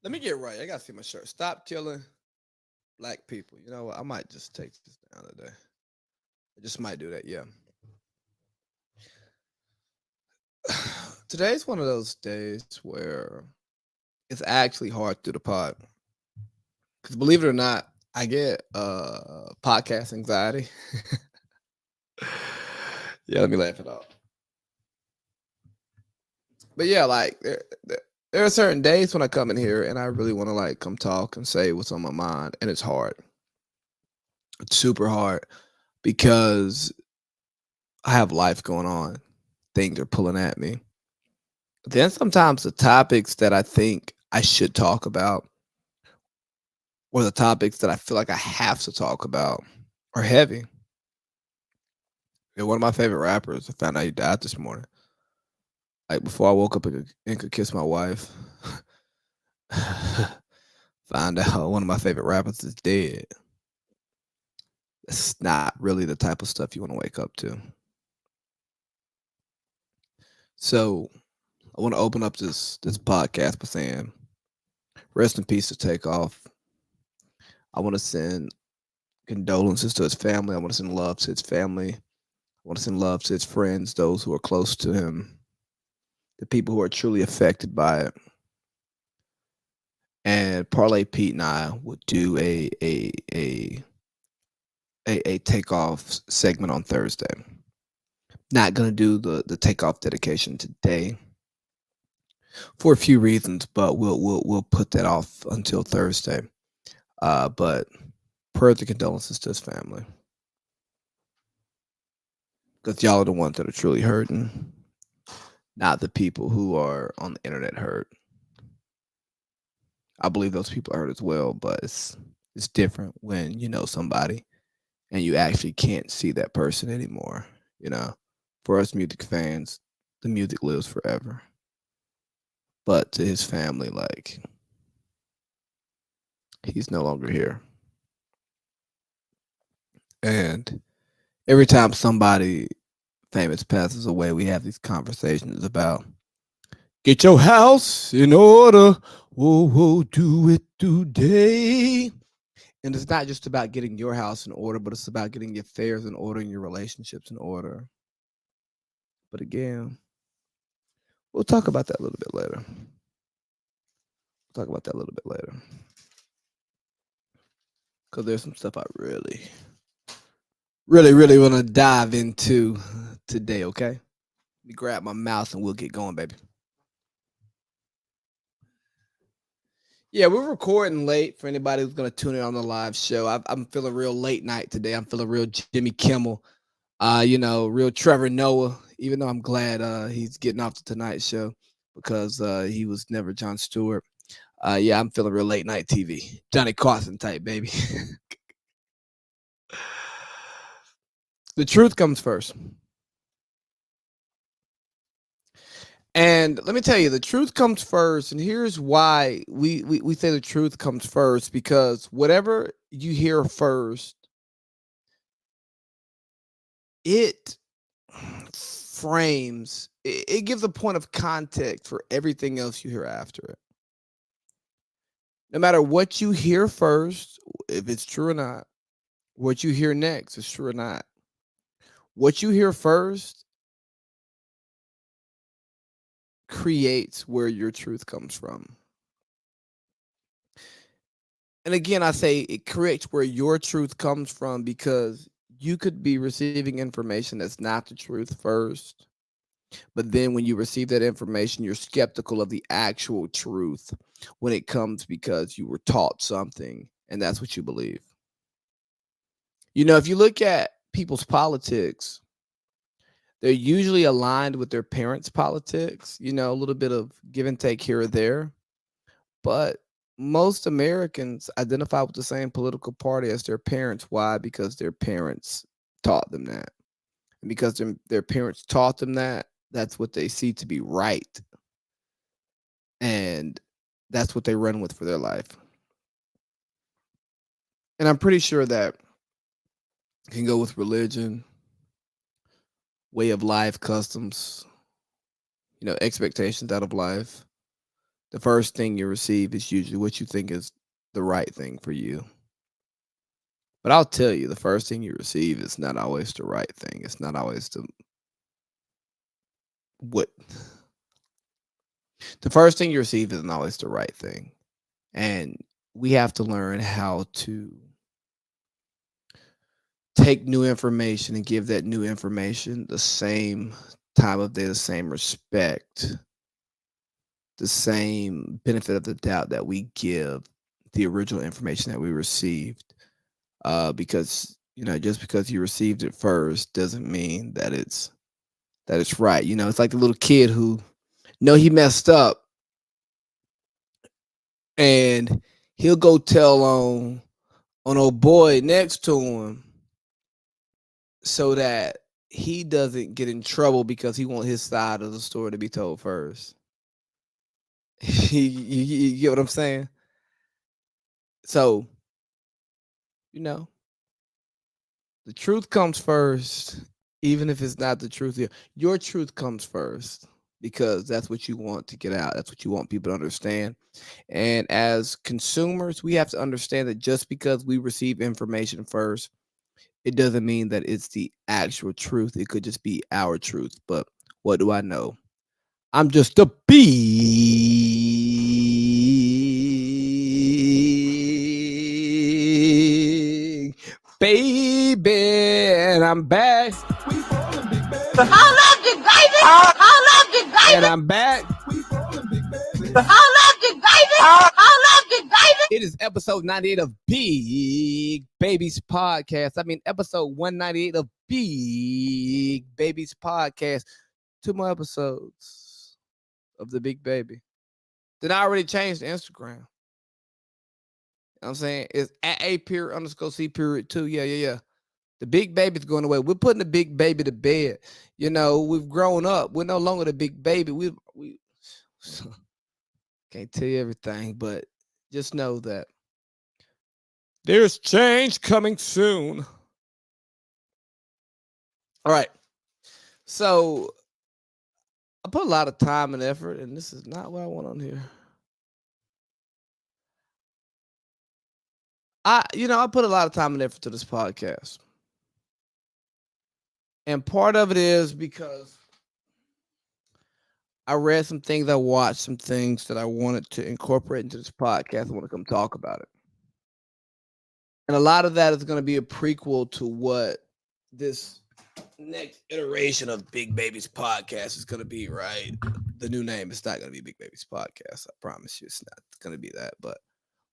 Let me get right. I gotta see my shirt. Stop killing black people. You know what? I might just take this down today. I just might do that. Yeah. Today's one of those days where it's actually hard through the pod. Because believe it or not, I get podcast anxiety. Yeah, let me laugh it off. But yeah, like there are certain days when I come in here and I really want to like come talk and say what's on my mind, and it's hard. It's super hard because I have life going on. Things are pulling at me. Then sometimes the topics that I think I should talk about, or the topics that I feel like I have to talk about, are heavy. And one of my favorite rappers, I found out he died this morning. Like before I woke up and could kiss my wife, find out one of my favorite rappers is dead. It's not really the type of stuff you want to wake up to. So I want to open up this podcast by saying, rest in peace to Takeoff. I want to send condolences to his family. I want to send love to his family. I want to send love to his friends, those who are close to him, the people who are truly affected by it. And Parlay Pete and I would do a takeoff segment on Thursday. Not gonna do the takeoff dedication today for a few reasons, but we'll put that off until Thursday. But prayers and condolences to his family, because y'all are the ones that are truly hurting, not the people who are on the internet hurt. I believe those people are hurt as well, but it's different when you know somebody and you actually can't see that person anymore. You know, for us music fans, the music lives forever. But to his family, like he's no longer here. And every time somebody famous passes away, we have these conversations about get your house in order. Whoa, whoa, do it today. And it's not just about getting your house in order, but it's about getting your affairs in order and your relationships in order. But again, we'll talk about that a little bit later. We'll talk about that a little bit later. Because there's some stuff I really want to dive into today, okay? Let me grab my mouse and we'll get going, baby. Yeah, we're recording late for anybody who's going to tune in on the live show. I'm feeling real late night today. I'm feeling real Jimmy Kimmel, real Trevor Noah, even though I'm glad he's getting off the Tonight Show because he was never Jon Stewart. Yeah, I'm feeling real late night TV. Johnny Carson type, baby. The truth comes first. And let me tell you, the truth comes first. And here's why we say the truth comes first, because whatever you hear first, it it gives a point of context for everything else you hear after it. No matter what you hear first, if it's true or not, what you hear next is true or not. What you hear first creates where your truth comes from. And again, I say it creates where your truth comes from because you could be receiving information that's not the truth first. But then when you receive that information, you're skeptical of the actual truth when it comes because you were taught something and that's what you believe. You know, if you look at people's politics, they're usually aligned with their parents' politics, a little bit of give and take here or there. But most Americans identify with the same political party as their parents. Why? Because their parents taught them that. And because their parents taught them that, that's what they see to be right. And that's what they run with for their life. And I'm pretty sure that can go with religion, way of life, customs, expectations out of life. the first thing you receive is usually what you think is the right thing for you. But I'll tell you, the first thing you receive is not always the right thing. It's not always what the first thing you receive isn't always the right thing. And we have to learn how to take new information and give that new information the same time of day, the same respect, the same benefit of the doubt that we give the original information that we received. Because just because you received it first doesn't mean that it's right. It's like the little kid who know he messed up and he'll go tell on old boy next to him so that he doesn't get in trouble because he wants his side of the story to be told first. You get what I'm saying? So, the truth comes first, even if it's not the truth. Your truth comes first because that's what you want to get out. That's what you want people to understand. And as consumers, we have to understand that just because we receive information first, it doesn't mean that it's the actual truth. It could just be our truth. But what do I know? I'm just a big baby, and I'm back. And I'm back. It is episode 98 of Big Babies Podcast. Episode 198 of Big Babies Podcast. 2 more episodes of the Big Baby. Then I already changed the Instagram. You know what I'm saying? It's at @A_C_2. Yeah. The Big Baby's going away. We're putting the Big Baby to bed. We've grown up. We're no longer the Big Baby. We can't tell you everything, but just know that there's change coming soon. All right. So I put a lot of time and effort, and this is not what I want on here. I put a lot of time and effort to this podcast. And part of it is because I read some things, I watched some things that I wanted to incorporate into this podcast. I want to come talk about it. And a lot of that is going to be a prequel to what this next iteration of Big Babies Podcast is going to be, right? The new name is not going to be Big Babies Podcast. I promise you it's not going to be that, but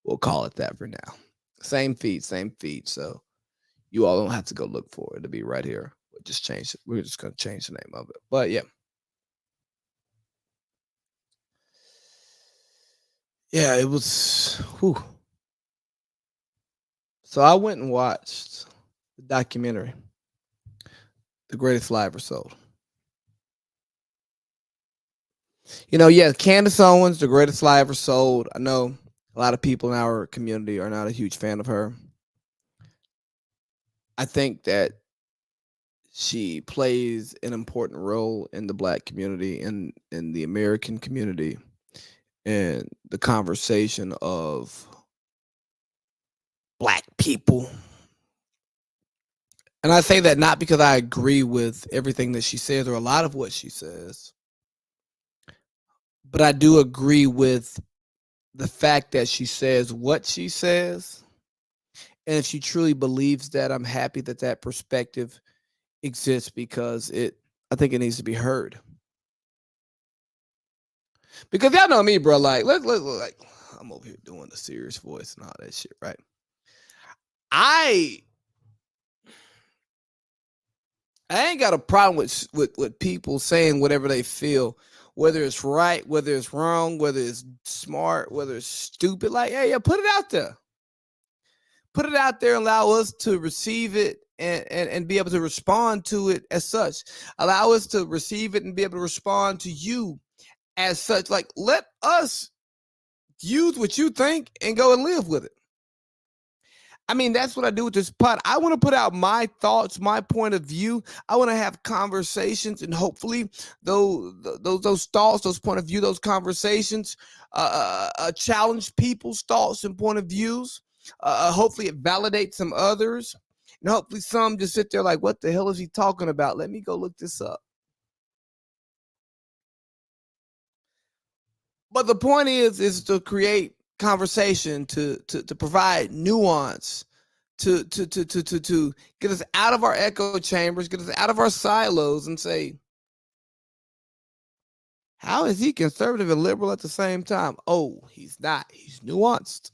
we'll call it that for now. Same feed. So you all don't have to go look for it. It'll be right here. We'll just change it. We're just going to change the name of it. But yeah. Yeah, it was. Whew. So I went and watched the documentary, The Greatest Lie Ever Sold. Candace Owens, The Greatest Lie Ever Sold. I know a lot of people in our community are not a huge fan of her. I think that she plays an important role in the Black community, in the American community, and the conversation of Black people. And I say that not because I agree with everything that she says or a lot of what she says, but I do agree with the fact that she says what she says. And if she truly believes that, I'm happy that that perspective exists because I think it needs to be heard. Because y'all know me, bro. Like, look, I'm over here doing the serious voice and all that shit, right? I ain't got a problem with people saying whatever they feel, whether it's right, whether it's wrong, whether it's smart, whether it's stupid. Like, yeah, put it out there. Put it out there and allow us to receive it and be able to respond to it as such. Allow us to receive it and be able to respond to you as such. Like, let us use what you think and go and live with it. I mean, that's what I do with this pod. I want to put out my thoughts, my point of view. I want to have conversations, and hopefully, those thoughts, those point of view, those conversations, challenge people's thoughts and point of views. Hopefully, it validates some others, and hopefully, some just sit there like, "What the hell is he talking about? Let me go look this up." But the point is to create conversation, to provide nuance, to get us out of our echo chambers, get us out of our silos, and say, how is he conservative and liberal at the same time? Oh, he's not. He's nuanced.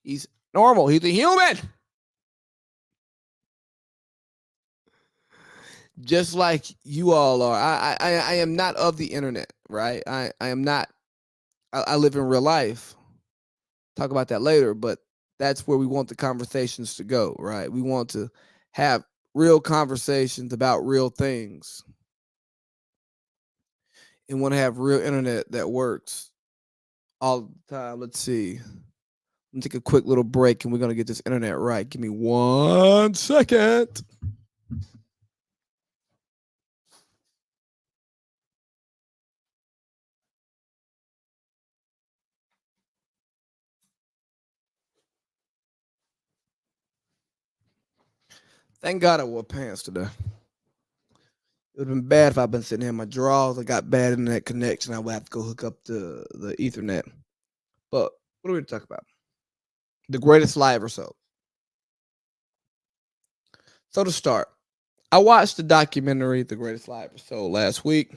He's normal. He's a human. Just like you all are. I am not of the internet, right? I am not. I live in real life. Talk about that later, but that's where we want the conversations to go, right? We want to have real conversations about real things and want to have real internet that works all the time. Let's see. Let me take a quick little break and we're going to get this internet right. Give me 1 second. Thank God I wore pants today. It would have been bad if I'd been sitting here in my drawers. I got bad internet connection. I would have to go hook up the Ethernet. But what are we talking about? The greatest lie ever sold. So to start, I watched the documentary The Greatest Lie Ever Sold last week.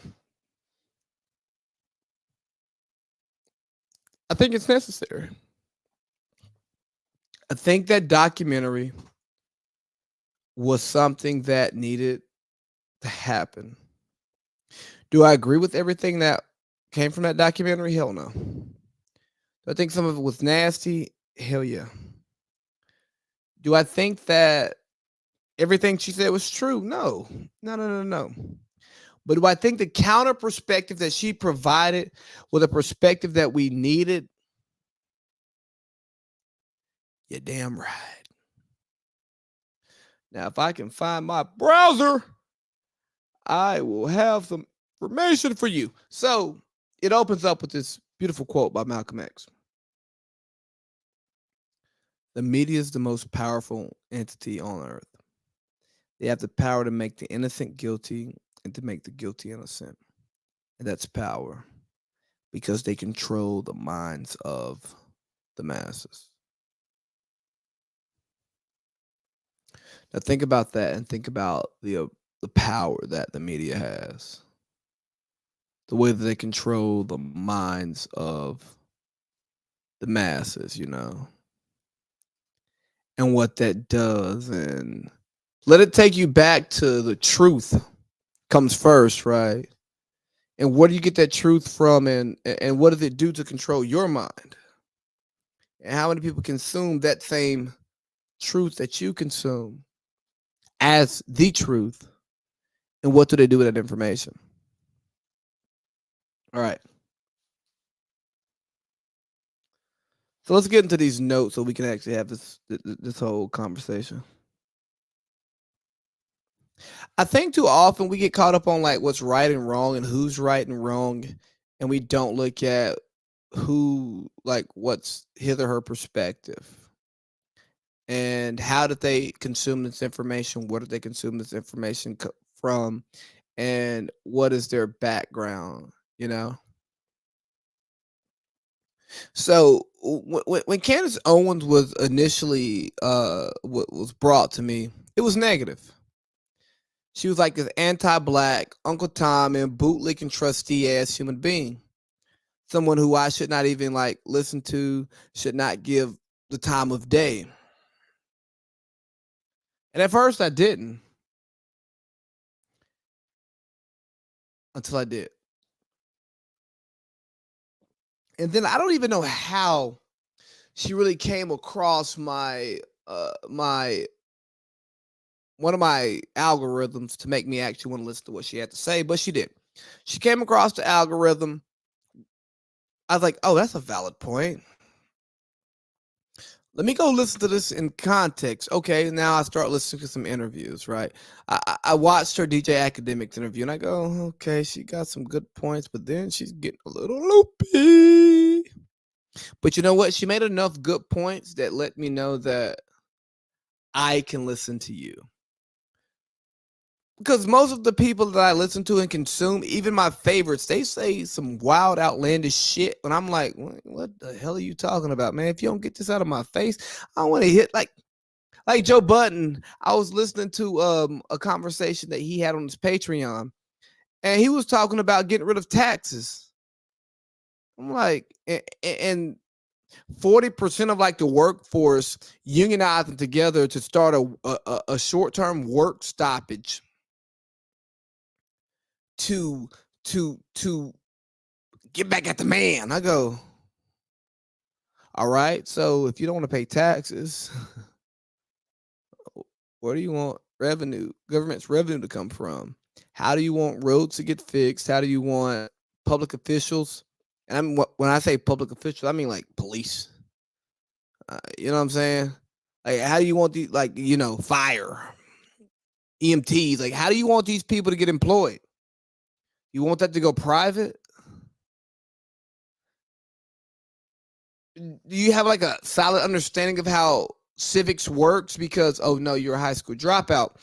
I think it's necessary. I think that documentary was something that needed to happen. Do I agree with everything that came from that documentary? Hell no. Do I think some of it was nasty? Hell yeah. Do I think that everything she said was true? No. No. But do I think the counter perspective that she provided was a perspective that we needed? You're damn right. Now, if I can find my browser, I will have some information for you. So it opens up with this beautiful quote by Malcolm X. The media is the most powerful entity on earth. They have the power to make the innocent guilty and to make the guilty innocent. And that's power because they control the minds of the masses. Now think about that and think about the power that the media has. The way that they control the minds of the masses, and what that does. And let it take you back to the truth comes first, right? And where do you get that truth from, and what does it do to control your mind? And how many people consume that same truth that you consume as the truth? And what do they do with that information? All right. So let's get into these notes so we can actually have this whole conversation. I think too often we get caught up on like what's right and wrong and who's right and wrong, and we don't look at who like what's his or her perspective and how did they consume this information, where did they consume this information from, and what is their background, So when Candace Owens was initially was brought to me, it was negative. She was like this anti-black Uncle Tom and bootlicking trustee ass human being, someone who I should not even like listen to, should not give the time of day. And at first I didn't, until I did. And then I don't even know how she really came across my one of my algorithms to make me actually want to listen to what she had to say, but she did. She came across the algorithm. I was like, oh, that's a valid point. let me go listen to this in context. Okay, now I start listening to some interviews, right? I watched her DJ Academics interview and I go, okay, she got some good points, but then she's getting a little loopy. But you know what? She made enough good points that let me know that I can listen to you. Because most of the people that I listen to and consume, even my favorites, they say some wild, outlandish shit. And I'm like, what the hell are you talking about, man? If you don't get this out of my face, I want to hit like Joe Budden. I was listening to a conversation that he had on his Patreon, and he was talking about getting rid of taxes. I'm like, and 40% of like the workforce unionizing together to start a short-term work stoppage to get back at the man. I go, all right. So if you don't want to pay taxes, where do you want government's revenue to come from? How do you want roads to get fixed? How do you want public officials? And when I say public officials, I mean like police. You know what I'm saying? Like, how do you want these, like, fire, EMTs? Like, how do you want these people to get employed? You want that to go private? Do you have like a solid understanding of how civics works? Because, oh no, you're a high school dropout.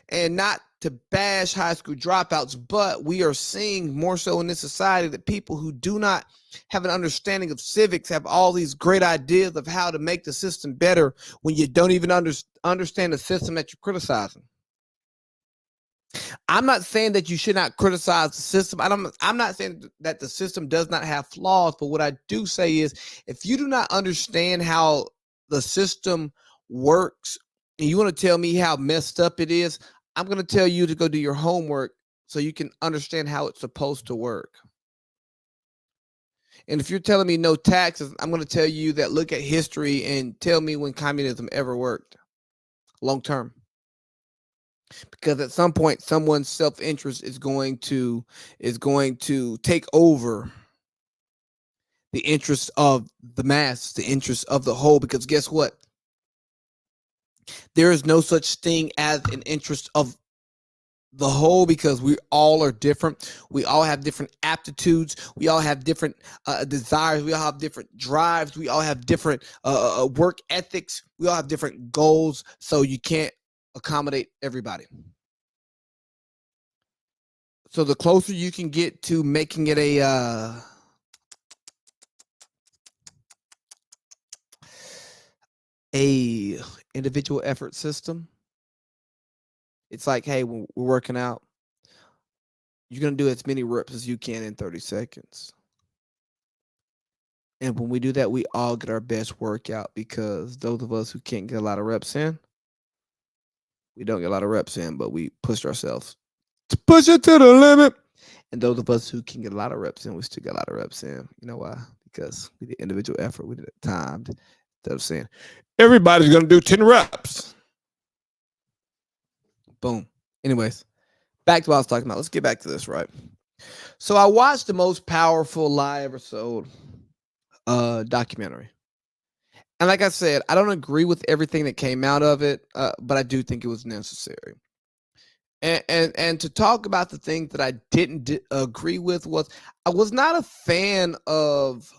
And not to bash high school dropouts, but we are seeing more so in this society that people who do not have an understanding of civics have all these great ideas of how to make the system better when you don't even understand the system that you're criticizing. I'm not saying that you should not criticize the system. I'm not saying that the system does not have flaws, but what I do say is if you do not understand how the system works and you want to tell me how messed up it is, I'm going to tell you to go do your homework so you can understand how it's supposed to work. And if you're telling me no taxes, I'm going to tell you that look at history and tell me when communism ever worked long term. Because at some point someone's self-interest is going to take over the interest of the mass, the interest of the whole. Because guess what? There is no such thing as an interest of the whole, because we all are different. We all have different aptitudes. We all have different desires. We all have different drives. We all have different work ethics. We all have different goals. So you can't accommodate everybody. So the closer you can get to making it a individual effort system, it's like, hey, when we're working out, you're going to do as many reps as you can in 30 seconds. And when we do that, we all get our best workout, because those of us who can't get a lot of reps in, we don't get a lot of reps in, but we pushed ourselves to push it to the limit. And those of us who can get a lot of reps in, we still get a lot of reps in. You know why? Because we did individual effort. We did it timed. Instead of saying, everybody's going to do 10 reps. Boom. Anyways, back to what I was talking about. Let's get back to this, right? So I watched the Most Powerful Lie Ever Sold documentary. And like I said, I don't agree with everything that came out of it, but I do think it was necessary. And to talk about the things that I didn't agree with was, I was not a fan of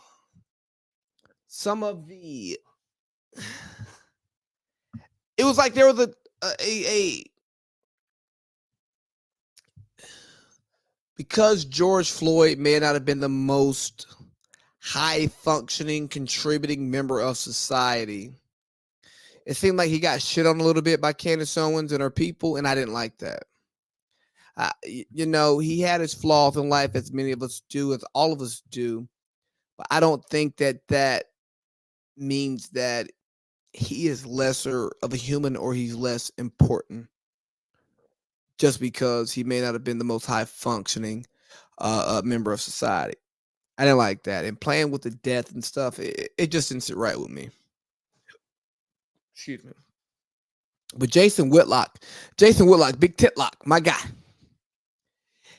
some of the. It was like there was a because George Floyd may not have been the most high functioning, contributing member of society. It seemed like he got shit on a little bit by Candace Owens and her people, and I didn't like that. He had his flaws in life, as many of us do, as all of us do. But I don't think that means that he is lesser of a human or he's less important just because he may not have been the most high functioning member of society. I didn't like that. And playing with the death and stuff, it just didn't sit right with me. Excuse me. But Jason Whitlock, Big Titlock, my guy.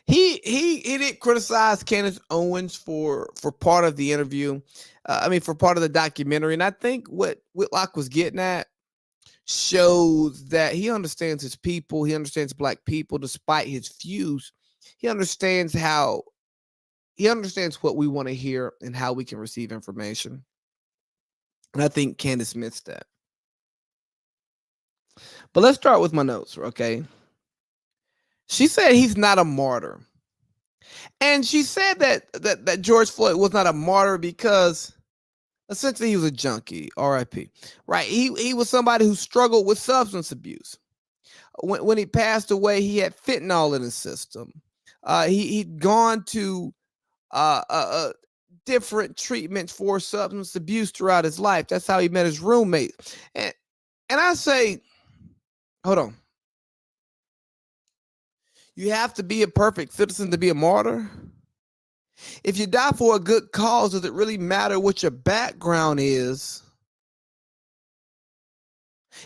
He didn't criticize Candace Owens for part of the interview. I mean, for part of the documentary, and I think what Whitlock was getting at shows that he understands his people. He understands black people, despite his views. He understands how he understands what we want to hear and how we can receive information. And I think Candace missed that. But let's start with my notes, okay? She said he's not a martyr. And she said that George Floyd was not a martyr because essentially he was a junkie, RIP. Right? He was somebody who struggled with substance abuse. When he passed away, he had fentanyl in his system. He'd gone to uh, uh, uh, different treatments for substance abuse throughout his life. That's how he met his roommate. And I say, hold on. You have to be a perfect citizen to be a martyr. If you die for a good cause, does it really matter what your background is?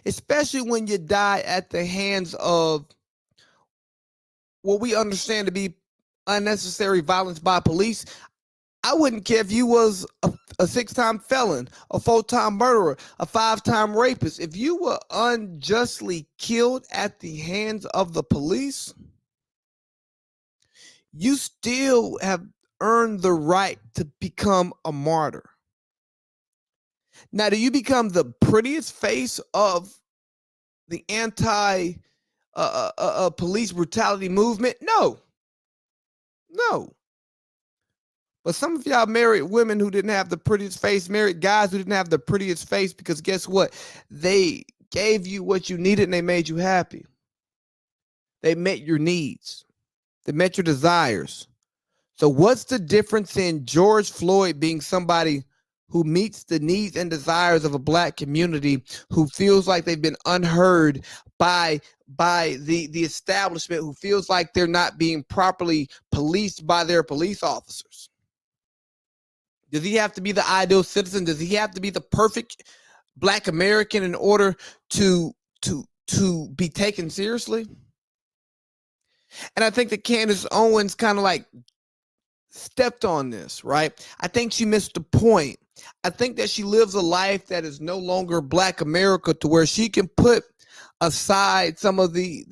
Especially when you die at the hands of what we understand to be unnecessary violence by police. I wouldn't care if you was a six-time felon, a four-time murderer, a five-time rapist. If you were unjustly killed at the hands of the police, you still have earned the right to become a martyr. Now, do you become the prettiest face of the anti police brutality movement? No, no. But some of y'all married women who didn't have the prettiest face, married guys who didn't have the prettiest face, because guess what? They gave you what you needed and they made you happy. They met your needs. They met your desires. So what's the difference in George Floyd being somebody who meets the needs and desires of a black community, who feels like they've been unheard by the establishment, who feels like they're not being properly policed by their police officers? Does he have to be the ideal citizen? Does he have to be the perfect black American in order to be taken seriously? And I think that Candace Owens kind of like stepped on this, right? I think she missed the point. I think that she lives a life that is no longer black America, to where she can put aside some of the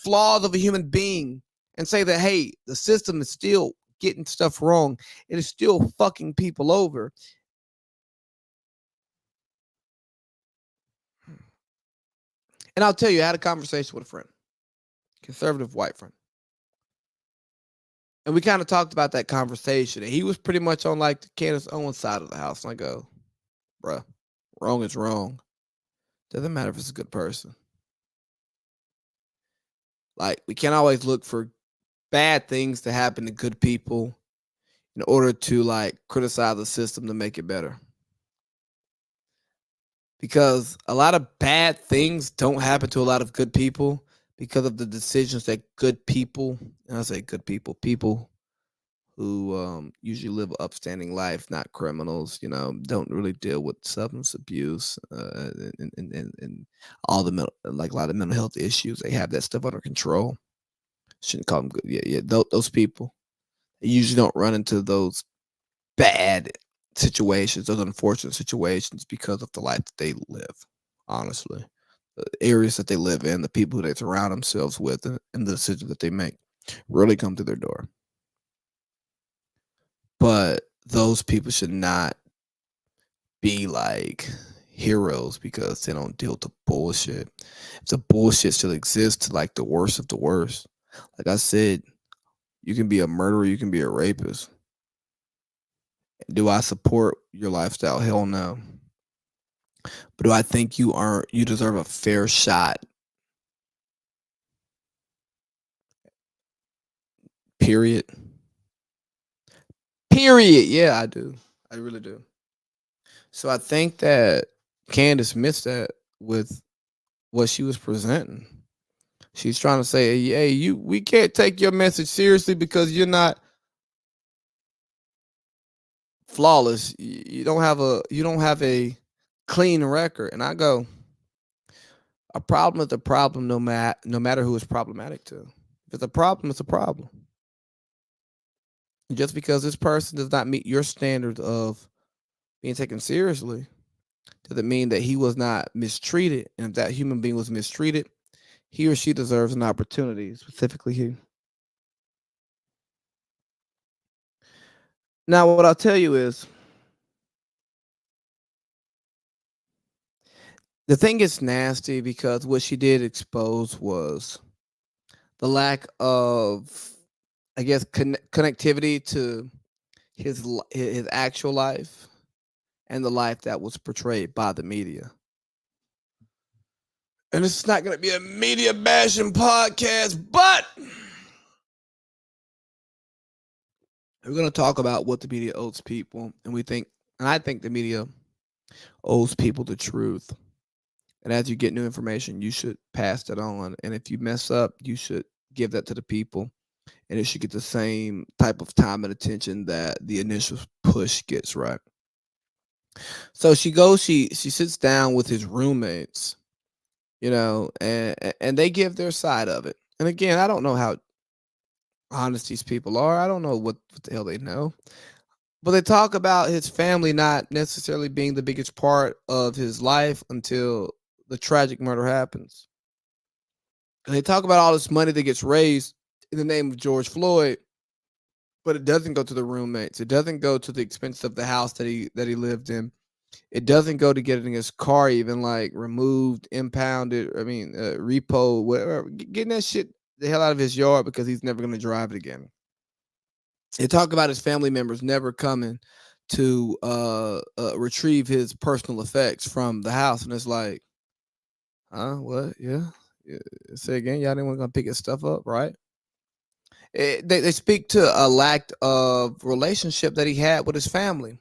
flaws of a human being and say that, hey, the system is still getting stuff wrong. It is still fucking people over. And I'll tell you, I had a conversation with a friend, conservative white friend. And we kind of talked about that conversation. And he was pretty much on like the Candace Owens side of the house. And I go, bruh, wrong is wrong. Doesn't matter if it's a good person. Like, we can't always look for bad things to happen to good people in order to like criticize the system to make it better. Because a lot of bad things don't happen to a lot of good people because of the decisions that good people, and I say good people who usually live an upstanding life, not criminals, don't really deal with substance abuse and all the like a lot of mental health issues. They have that stuff under control. Shouldn't call them good. Yeah. Those people usually don't run into those bad situations, those unfortunate situations, because of the life that they live. Honestly, the areas that they live in, the people who they surround themselves with, and the decisions that they make really come to their door. But those people should not be like heroes because they don't deal with the bullshit. If the bullshit still exists, like the worst of the worst, like I said, you can be a murderer, you can be a rapist. Do I support your lifestyle? Hell no. But do I think you deserve a fair shot? Period. Period. Yeah, I do. I really do. So I think that Candace missed that with what she was presenting. She's trying to say, "Hey, we can't take your message seriously because you're not flawless. You don't have a clean record." And I go, a problem is a problem, no matter who it's problematic to. If it's a problem, it's a problem. Just because this person does not meet your standards of being taken seriously doesn't mean that he was not mistreated. And if that human being was mistreated, he or she deserves an opportunity, specifically he. Now, what I'll tell you is the thing is nasty because what she did expose was the lack of, I guess, connectivity to his actual life and the life that was portrayed by the media. And this is not going to be a media bashing podcast, but we're going to talk about what the media owes people, and I think the media owes people the truth. And as you get new information, you should pass that on. And if you mess up, you should give that to the people, and it should get the same type of time and attention that the initial push gets. Right. So she sits down with his roommates, and they give their side of it. And again, I don't know how honest these people are. I don't know what the hell they know. But they talk about his family not necessarily being the biggest part of his life until the tragic murder happens. And they talk about all this money that gets raised in the name of George Floyd, but it doesn't go to the roommates. It doesn't go to the expense of the house that he lived in. It doesn't go to getting his car even like removed, impounded. I mean, repo, whatever. Getting that shit the hell out of his yard because he's never going to drive it again. They talk about his family members never coming to retrieve his personal effects from the house, and it's like, huh? What? Yeah. Yeah. Say again. Y'all didn't want to pick his stuff up, right? They speak to a lack of relationship that he had with his family,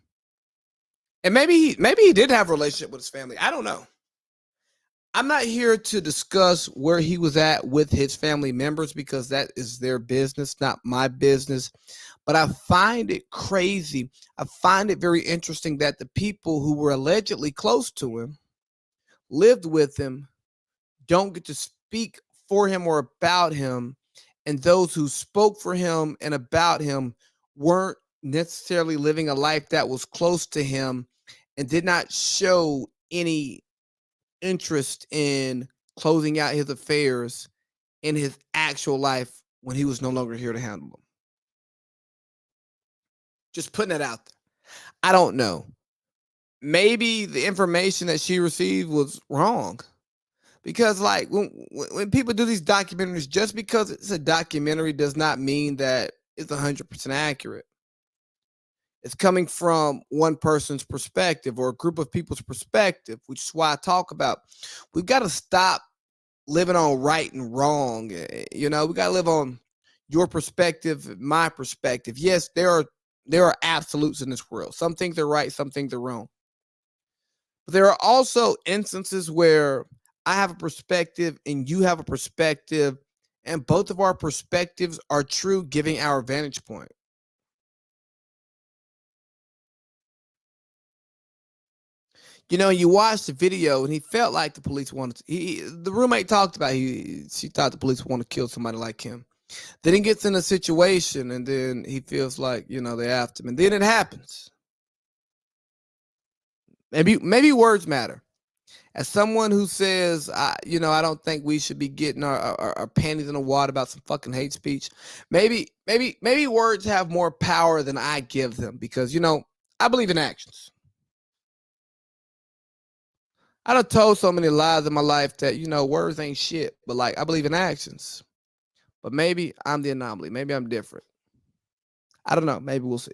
and maybe he did have a relationship with his family. I don't know. I'm not here to discuss where he was at with his family members because that is their business, not my business. But I find it crazy. I find it very interesting that the people who were allegedly close to him, lived with him, don't get to speak for him or about him. And those who spoke for him and about him weren't necessarily living a life that was close to him and did not show any interest in closing out his affairs in his actual life when he was no longer here to handle them. Just putting it out there. I don't know. Maybe the information that she received was wrong. Because like when people do these documentaries, just because it's a documentary does not mean that it's 100% accurate. It's coming from one person's perspective or a group of people's perspective, which is why I talk about we've got to stop living on right and wrong. We got to live on your perspective, my perspective. Yes, there are absolutes in this world. Some things are right, some things are wrong. But there are also instances where I have a perspective and you have a perspective, and both of our perspectives are true, giving our vantage point. You watched the video and he felt like the police wanted to, the roommate talked about she thought the police want to kill somebody like him. Then he gets in a situation and then he feels like, they after him. And then it happens. Maybe words matter. As someone who says, I don't think we should be getting our panties in the water about some fucking hate speech. Maybe words have more power than I give them because, I believe in actions. I done told so many lies in my life that, words ain't shit, but like, I believe in actions. But maybe I'm the anomaly. Maybe I'm different. I don't know. Maybe we'll see.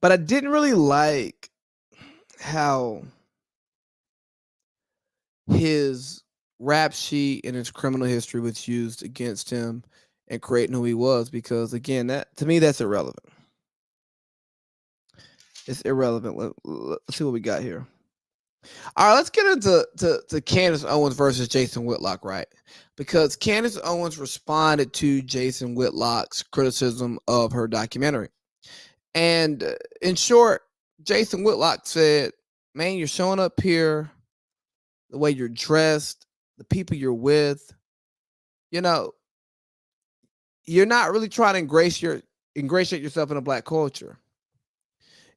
But I didn't really like how his rap sheet and his criminal history was used against him and creating who he was because again, that to me that's irrelevant. It's irrelevant. Let's see what we got here. All right, let's get into Candace Owens versus Jason Whitlock, right? Because Candace Owens responded to Jason Whitlock's criticism of her documentary. And in short, Jason Whitlock said, man, you're showing up here, the way you're dressed, the people you're with, you know, you're not really trying to ingratiate yourself in a black culture.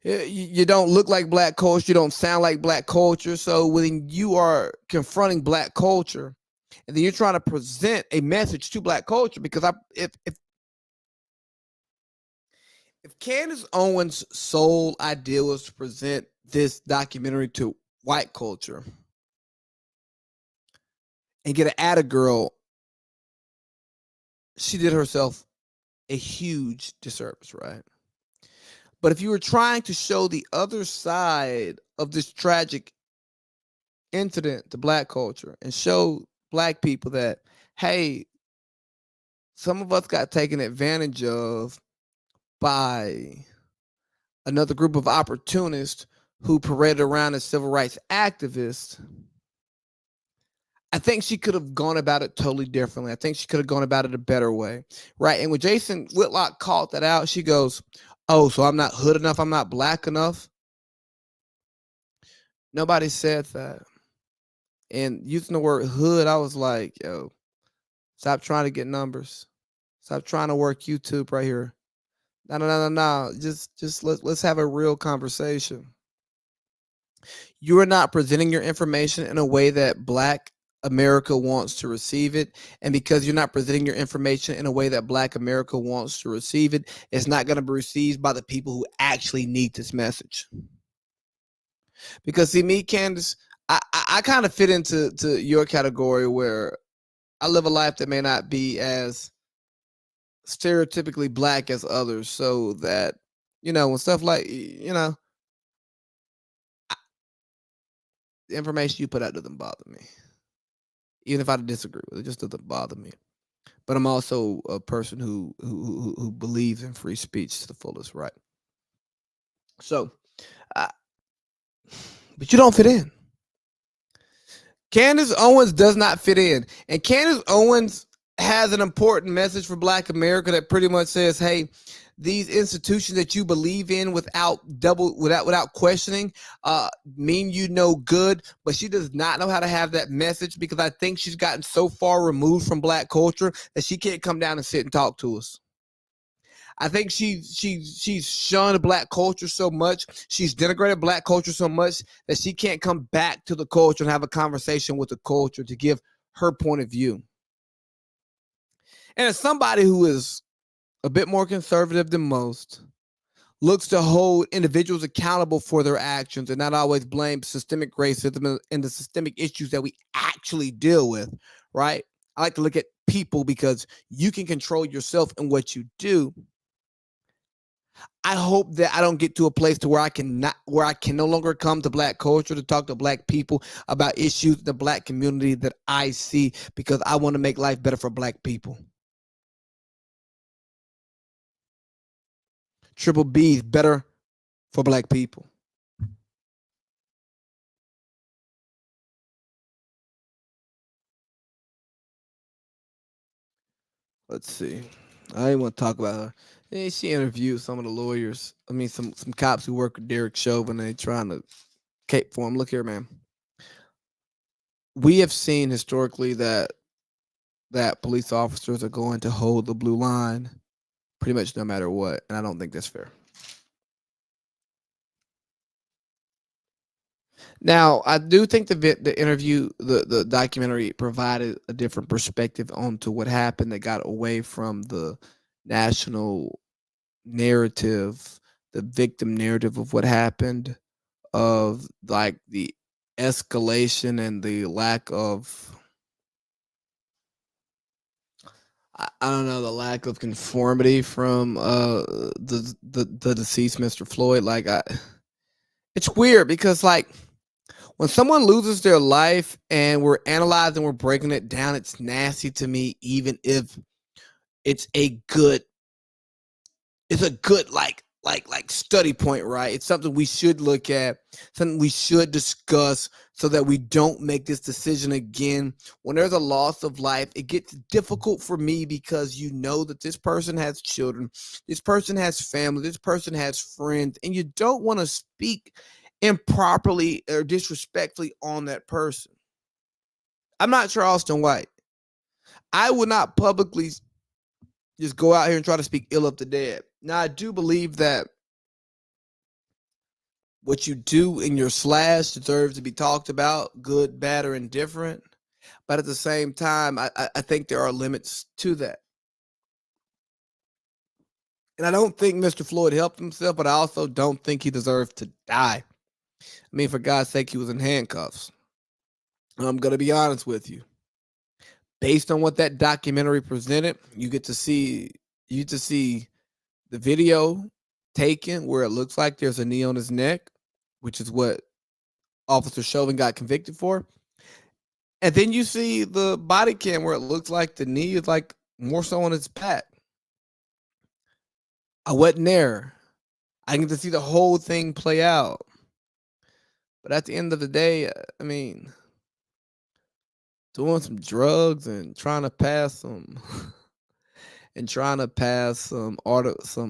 You don't look like black culture. You don't sound like black culture. So when you are confronting black culture, and then you're trying to present a message to black culture, because if Candace Owens' sole idea was to present this documentary to white culture and get an atta girl, she did herself a huge disservice, right? But if you were trying to show the other side of this tragic incident to black culture and show black people that, hey, some of us got taken advantage of by another group of opportunists who paraded around as civil rights activists, I think she could have gone about it totally differently. I think she could have gone about it a better way, right? And when Jason Whitlock called that out, she goes, "Oh, so I'm not hood enough, I'm not black enough." Nobody said that. And using the word hood, I was like, yo, stop trying to get numbers. Stop trying to work YouTube right here. No, no, no, no, no. Just let's have a real conversation. You are not presenting your information in a way that black America wants to receive it. And because you're not presenting your information in a way that black America wants to receive it, it's not going to be received by the people who actually need this message. Because see, me, Candace, I kind of fit into your category where I live a life that may not be as stereotypically black as others, so that, when stuff like, the information you put out doesn't bother me. Even if I disagree with it, just doesn't bother me. But I'm also a person who believes in free speech to the fullest, right? So, uh, but you don't fit in. Candace Owens does not fit in, and Candace Owens has an important message for Black America that pretty much says, "Hey, these institutions that you believe in without questioning mean you no good." But she does not know how to have that message, because I think she's gotten so far removed from black culture that she can't come down and sit and talk to us. I think she's shunned black culture so much, she's denigrated black culture so much that she can't come back to the culture and have a conversation with the culture to give her point of view. And as somebody who is a bit more conservative than most, looks to hold individuals accountable for their actions and not always blame systemic racism and the systemic issues that we actually deal with, right? I like to look at people, because you can control yourself and what you do. I hope that I don't get to a place to where I can no longer come to black culture to talk to black people about issues in the black community that I see, because I want to make life better for black people. Triple B is better for black people. Let's see. I didn't want to talk about her. She interviewed some of the lawyers. I mean, some cops who work with Derek Chauvin. And they trying to cape for him. Look here, man. We have seen historically that police officers are going to hold the blue line pretty much no matter what, and I don't think that's fair. Now, I do think the interview, the documentary provided a different perspective onto what happened that got away from the national narrative, the victim narrative of what happened, of like the escalation and the lack of, I don't know, the lack of conformity from the deceased Mr. Floyd. Like, it's weird because, like, when someone loses their life and we're analyzing, we're breaking it down, it's nasty to me, even if it's a good, like study point, right? It's something we should look at, something we should discuss, so that we don't make this decision again. When there's a loss of life, it gets difficult for me, because you know that this person has children, this person has family, this person has friends, and you don't want to speak improperly or disrespectfully on that person. I'm not Charleston White. I would not publicly just go out here and try to speak ill of the dead. Now, I do believe that what you do in your slash deserves to be talked about, good, bad, or indifferent. But at the same time, I think there are limits to that. And I don't think Mr. Floyd helped himself, but I also don't think he deserved to die. I mean, for God's sake, he was in handcuffs. I'm going to be honest with you. Based on what that documentary presented, you get to see the video taken where it looks like there's a knee on his neck, which is what Officer Chauvin got convicted for. And then you see the body cam where it looks like the knee is like more so on his back. I wasn't there. I get to see the whole thing play out. But at the end of the day, I mean, doing some drugs and trying to pass some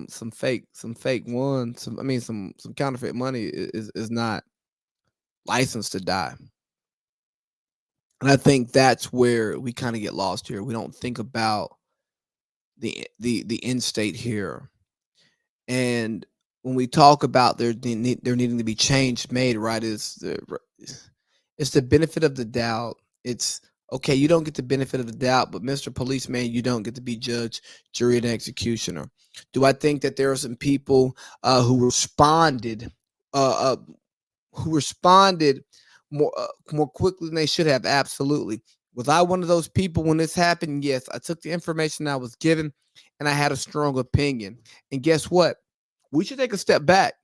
some fake ones, some counterfeit money is not licensed to die. And I think that's where we kind of get lost here. We don't think about the end state here. And when we talk about there needing to be change made, right, it's the benefit of the doubt. It's okay, you don't get the benefit of the doubt, but Mr. Policeman, you don't get to be judge, jury, and executioner. Do I think that there are some people who responded uh, who responded more quickly than they should have? Absolutely. Was I one of those people when this happened? Yes, I took the information I was given and I had a strong opinion. And guess what? We should take a step back.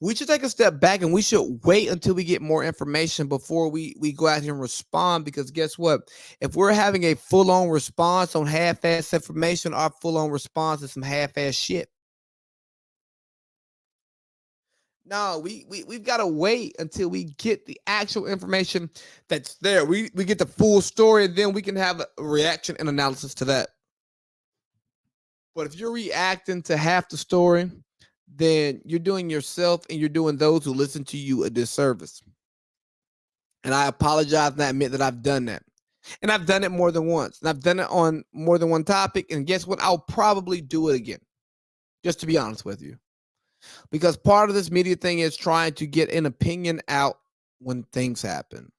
We should take a step back and we should wait until we get more information before we go out here and respond. Because guess what? If we're having a full-on response on half-ass information, our full-on response is some half-ass shit. No, we've got to wait until we get the actual information that's there. We get the full story, and then we can have a reaction and analysis to that. But if you're reacting to half the story, then you're doing yourself and you're doing those who listen to you a disservice. And I apologize and I admit that I've done that. And I've done it more than once. And I've done it on more than one topic. And guess what? I'll probably do it again. Just to be honest with you. Because part of this media thing is trying to get an opinion out when things happen.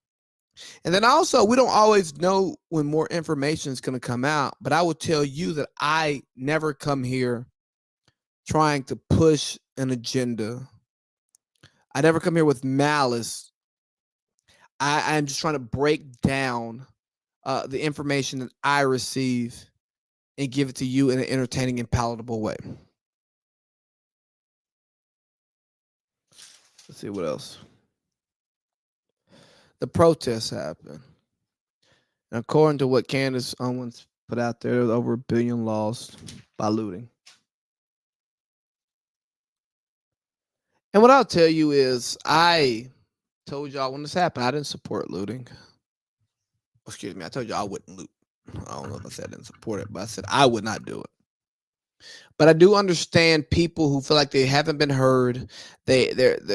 And then also, we don't always know when more information is going to come out. But I will tell you that I never come here trying to push an agenda. I never come here with malice. I'm just trying to break down the information that I receive and give it to you in an entertaining and palatable way. Let's see what else. The protests happened. And according to what Candace Owens put out there, there's over 1 billion lost by looting. And what I'll tell you is, I told y'all when this happened, I didn't support looting. Excuse me, I told you I wouldn't loot. I don't know if I said I didn't support it, but I said I would not do it. But I do understand people who feel like they haven't been heard. They're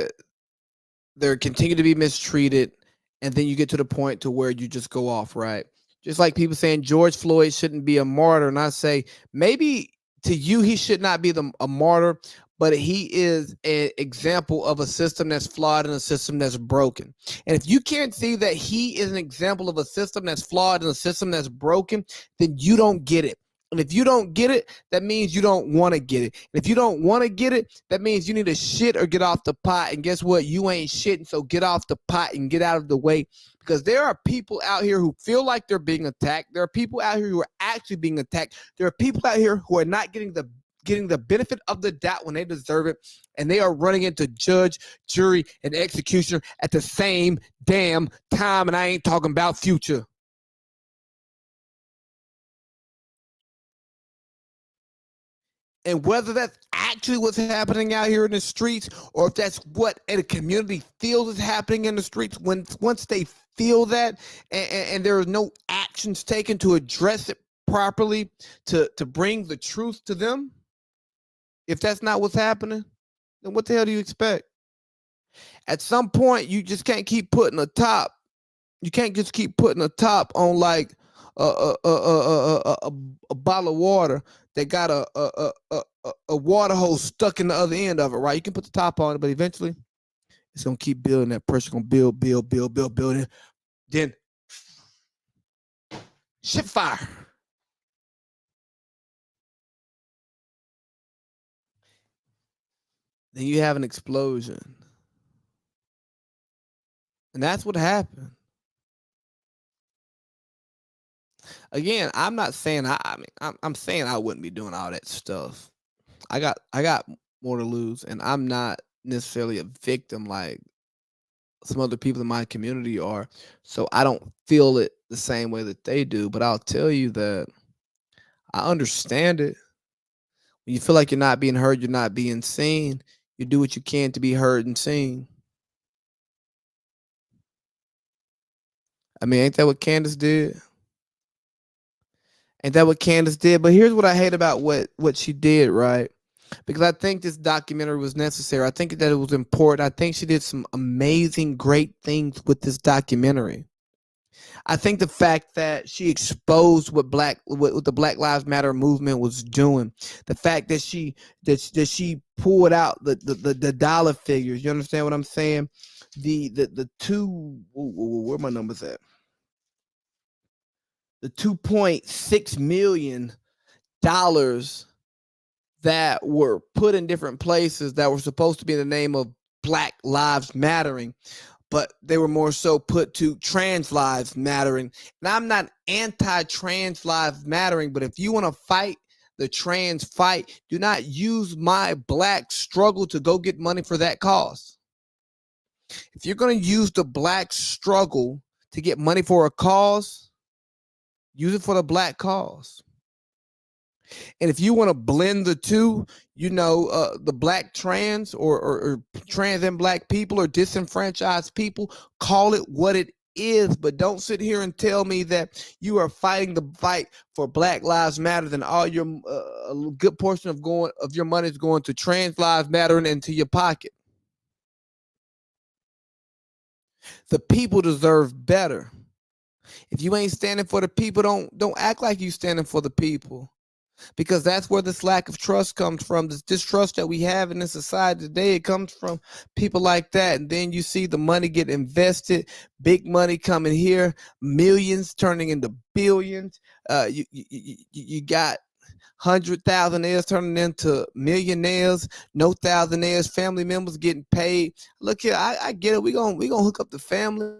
continue to be mistreated, and then you get to the point to where you just go off, right? Just like people saying George Floyd shouldn't be a martyr, and I say maybe to you he should not be a martyr, but he is an example of a system that's flawed and a system that's broken. And if you can't see that he is an example of a system that's flawed and a system that's broken, then you don't get it. And if you don't get it, that means you don't want to get it. And if you don't want to get it, that means you need to shit or get off the pot. And guess what? You ain't shitting, so get off the pot and get out of the way. Because there are people out here who feel like they're being attacked. There are people out here who are actually being attacked. There are people out here who are not getting the benefit of the doubt when they deserve it. And they are running into judge, jury, and executioner at the same damn time. And I ain't talking about Future. And whether that's actually what's happening out here in the streets, or if that's what a community feels is happening in the streets, once they feel that and there are no actions taken to address it properly, to bring the truth to them, if that's not what's happening, then what the hell do you expect? At some point, you just can't keep putting a top. You can't just keep putting a top on like, a bottle of water that got a water hose stuck in the other end of it, right? You can put the top on it, but eventually it's gonna keep building. That pressure gonna building. Then shit fire. Then you have an explosion, and that's what happened. Again, I'm not saying I mean I'm saying I wouldn't be doing all that stuff. I got more to lose, and I'm not necessarily a victim like some other people in my community are. So I don't feel it the same way that they do. But I'll tell you that I understand it. When you feel like you're not being heard, you're not being seen. You do what you can to be heard and seen. I mean, ain't that what Candace did? Ain't that what Candace did? But here's what I hate about what she did, right? Because I think this documentary was necessary. I think that it was important. I think she did some amazing, great things with this documentary. I think the fact that she exposed what the Black Lives Matter movement was doing, the fact that she pulled out the dollar figures. You understand what I'm saying? The two where my numbers at? The $2.6 million that were put in different places that were supposed to be in the name of Black Lives Mattering, but they were more so put to trans lives mattering. And I'm not anti-trans lives mattering, but if you want to fight the trans fight, do not use my black struggle to go get money for that cause. If you're going to use the black struggle to get money for a cause, use it for the black cause. And if you want to blend the two, the black trans or trans and black people or disenfranchised people, call it what it is. But don't sit here and tell me that you are fighting the fight for Black Lives Matter, then all your a good portion of your money is going to trans lives mattering into your pocket. The people deserve better. If you ain't standing for the people, don't act like you standing for the people. Because that's where this lack of trust comes from. This distrust that we have in this society today, it comes from people like that. And then you see the money get invested, big money coming here, millions turning into billions. You got 100,000 turning into millionaires, no thousandaires, family members getting paid. Look here, I get it. We gonna hook up the family.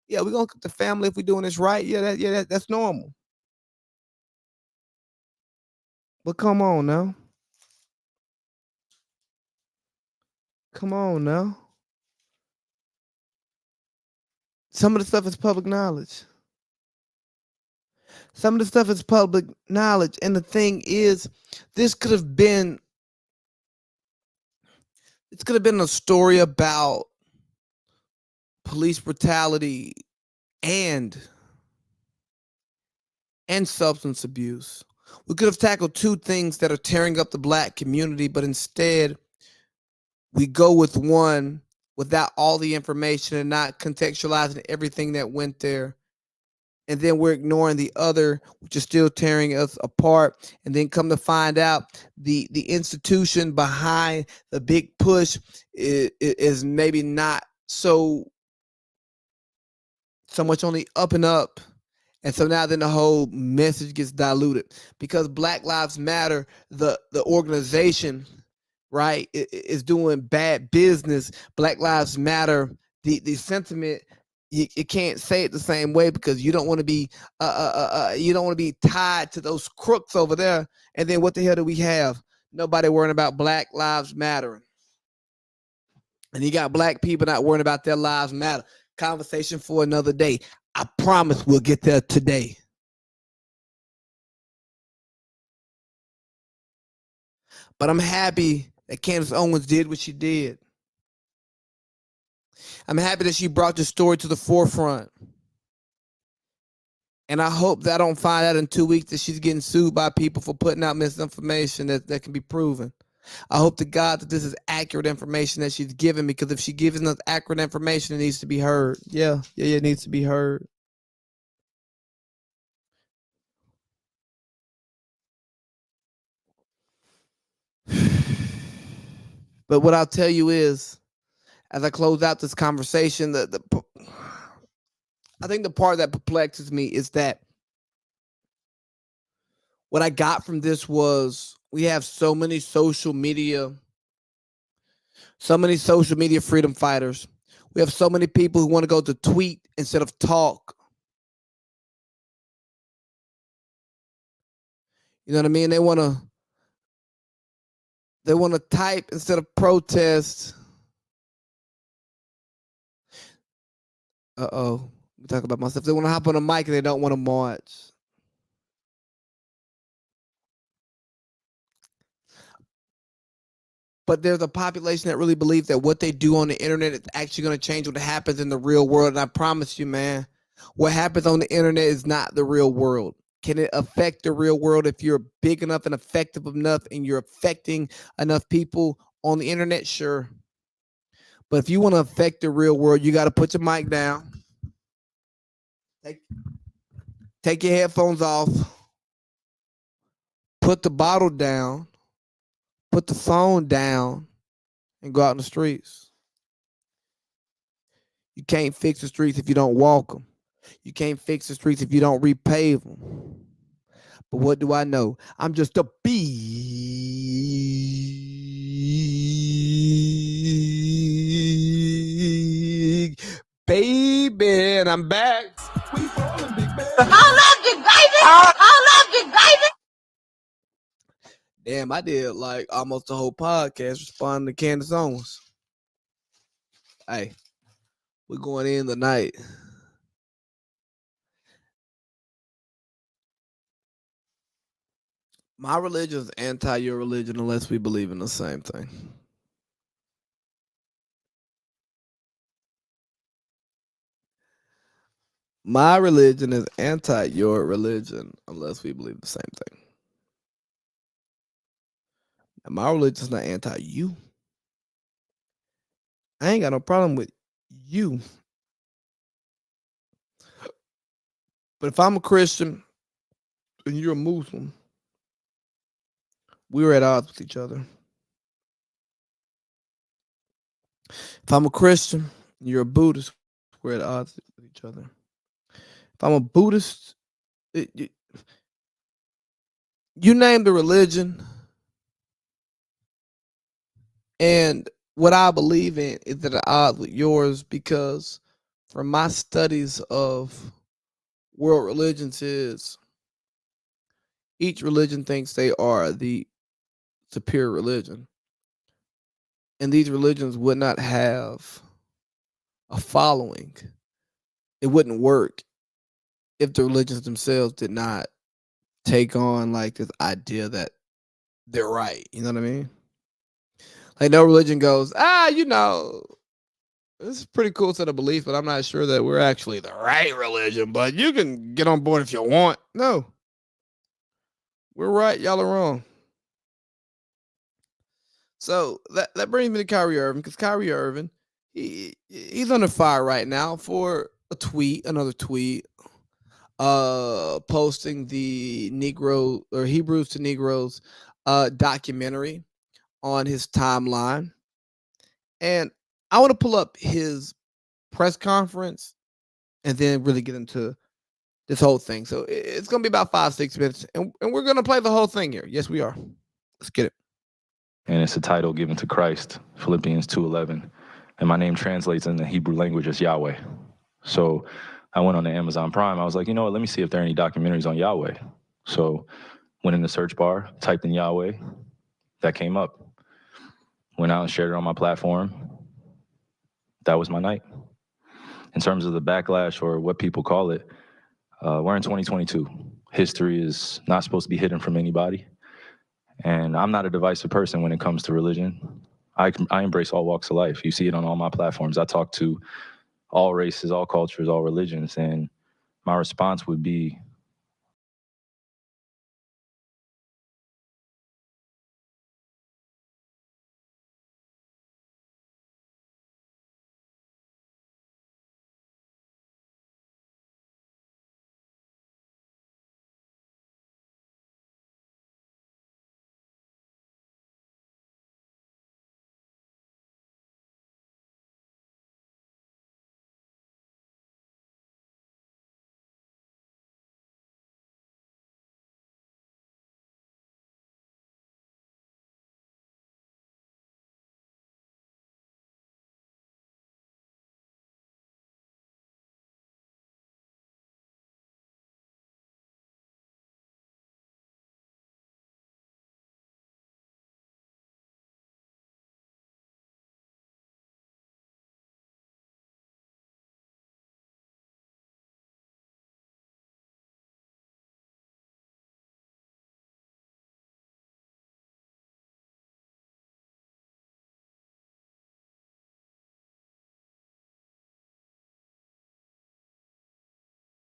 Yeah, we're gonna hook up the family if we're doing this right. That's normal. But come on now. Come on now. Some of the stuff is public knowledge. Some of the stuff is public knowledge. And the thing is, this could have been a story about police brutality and substance abuse. We could have tackled two things that are tearing up the black community, but instead we go with one without all the information and not contextualizing everything that went there. And then we're ignoring the other, which is still tearing us apart. And then come to find out, the institution behind the big push is maybe not so much on the up and up. And so now then the whole message gets diluted because Black Lives Matter, the organization, right, is doing bad business. Black Lives Matter, the sentiment, you can't say it the same way because you don't want to be tied to those crooks over there. And then what the hell do we have? Nobody worrying about Black Lives Mattering. And you got black people not worrying about their lives matter. Conversation for another day. I promise we'll get there today. But I'm happy that Candace Owens did what she did. I'm happy that she brought the story to the forefront. And I hope that I don't find out in 2 weeks that she's getting sued by people for putting out misinformation that can be proven. I hope to God that this is accurate information that she's given, because if she gives us accurate information, it needs to be heard. Yeah, it needs to be heard. But what I'll tell you is, as I close out this conversation, I think the part that perplexes me is that what I got from this was we have so many social media freedom fighters. We have so many people who want to go to tweet instead of talk. You know what I mean? They want to type instead of protest. Uh-oh. I'm talking about myself. They want to hop on a mic and they don't want to march. But there's a population that really believes that what they do on the internet is actually going to change what happens in the real world. And I promise you, man, what happens on the internet is not the real world. Can it affect the real world if you're big enough and effective enough and you're affecting enough people on the internet? Sure. But if you want to affect the real world, you got to put your mic down, take, take your headphones off, put the bottle down, put the phone down, and go out in the streets. You can't fix the streets if you don't walk them. You can't fix the streets if you don't repave them. But what do I know? I'm just a big baby, and I'm back. Damn, I did like almost the whole podcast responding to Candace Owens. Hey, we're going in tonight. My religion is anti your religion unless we believe in the same thing. My religion is anti your religion unless we believe the same thing. And my religion is not anti you. I ain't got no problem with you. But if I'm a Christian and you're a Muslim, we're at odds with each other. If I'm a Christian and you're a Buddhist, we're at odds with each other. If I'm a Buddhist, you name the religion, and what I believe in is at odds with yours because from my studies of world religions is each religion thinks they are the superior religion. And these religions would not have a following. It wouldn't work if the religions themselves did not take on like this idea that they're right. You know what I mean? Like no religion goes, this is a pretty cool set of beliefs, but I'm not sure that we're actually the right religion, but you can get on board if you want. No. We're right, y'all are wrong. So that brings me to Kyrie Irving, because Kyrie Irving, he's under fire right now for another tweet, posting the Negro or Hebrews to Negroes documentary on his timeline. And I want to pull up his press conference and then really get into this whole thing. So it's going to be about 5-6 minutes, and we're going to play the whole thing here. Yes, we are. Let's get it. And it's a title given to Christ, Philippians 2:11. And my name translates in the Hebrew language as Yahweh. So I went on to Amazon Prime. I was like, you know what, let me see if there are any documentaries on Yahweh. So went in the search bar, typed in Yahweh, that came up. Went out and shared it on my platform. That was my night. In terms of the backlash or what people call it, we're in 2022. History is not supposed to be hidden from anybody. And I'm not a divisive person when it comes to religion. I embrace all walks of life. You see it on all my platforms. I talk to all races, all cultures, all religions. And my response would be,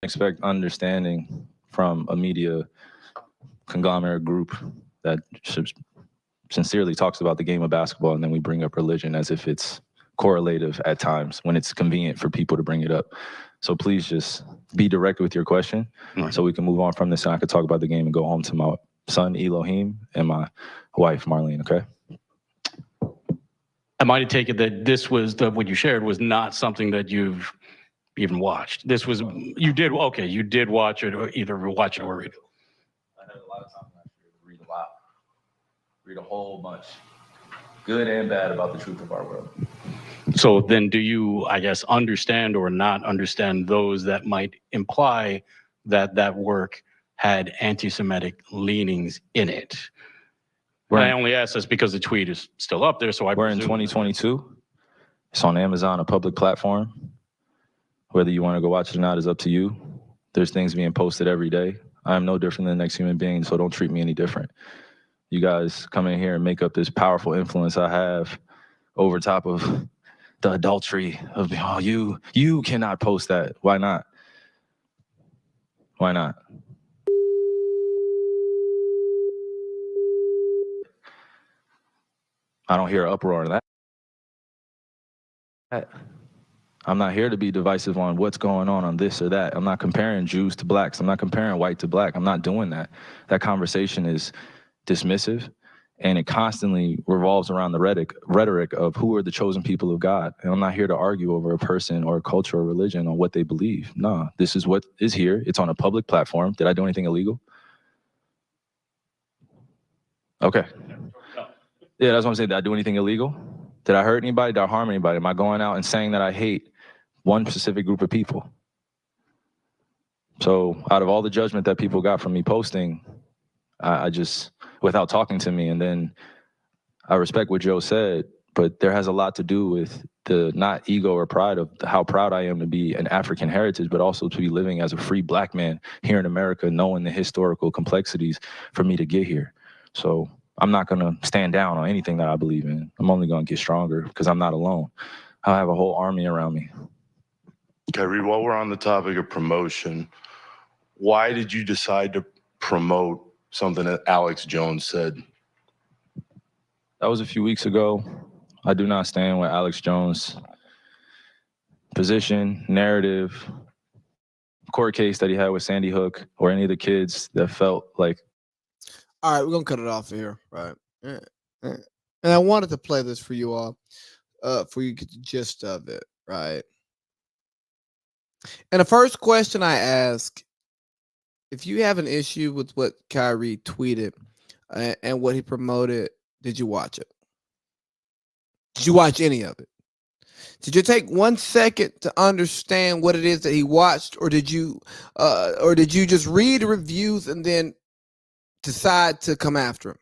expect understanding from a media conglomerate group that sincerely talks about the game of basketball, and then we bring up religion as if it's correlative at times when it's convenient for people to bring it up. So please just be direct with your question so we can move on from this and I could talk about the game and go home to my son, Elohim, and my wife, Marlene, okay? Am I to take it that this was what you shared was not something that you've even watched? This was, you did watch it or either watch it or read it. I had a lot of time last year to read a lot. Read a whole bunch. Good and bad about the truth of our world. So then do you, I guess, understand or not understand those that might imply that that work had anti-Semitic leanings in it? I only ask this because the tweet is still up there, so we're in 2022. It's on Amazon, a public platform. Whether you want to go watch it or not is up to you. There's things being posted every day. I am no different than the next human being, so don't treat me any different. You guys come in here and make up this powerful influence I have over top of the adultery of, oh, you cannot post that. Why not? Why not? I don't hear an uproar on that. I'm not here to be divisive on what's going on this or that. I'm not comparing Jews to blacks. I'm not comparing white to black. I'm not doing that. That conversation is dismissive, and it constantly revolves around the rhetoric of who are the chosen people of God. And I'm not here to argue over a person or a culture or religion on what they believe. No, this is what is here. It's on a public platform. Did I do anything illegal? Okay. Yeah, that's what I'm saying. Did I do anything illegal? Did I hurt anybody? Did I harm anybody? Am I going out and saying that I hate one specific group of people? So out of all the judgment that people got from me posting, I just, without talking to me, and then I respect what Joe said, but there has a lot to do with the not ego or pride of how proud I am to be an African heritage, but also to be living as a free black man here in America, knowing the historical complexities for me to get here. So I'm not gonna stand down on anything that I believe in. I'm only gonna get stronger because I'm not alone. I have a whole army around me. Kyrie, while we're on the topic of promotion, why did you decide to promote something that Alex Jones said? That was a few weeks ago. I do not stand with Alex Jones' position, narrative, court case that he had with Sandy Hook, or any of the kids that felt like. All right, we're going to cut it off here, right? And I wanted to play this for you all, for you to get the gist of it, right? And the first question I ask, if you have an issue with what Kyrie tweeted and what he promoted, did you watch it? Did you watch any of it? Did you take 1 second to understand what it is that he watched, or did you just read the reviews and then decide to come after him?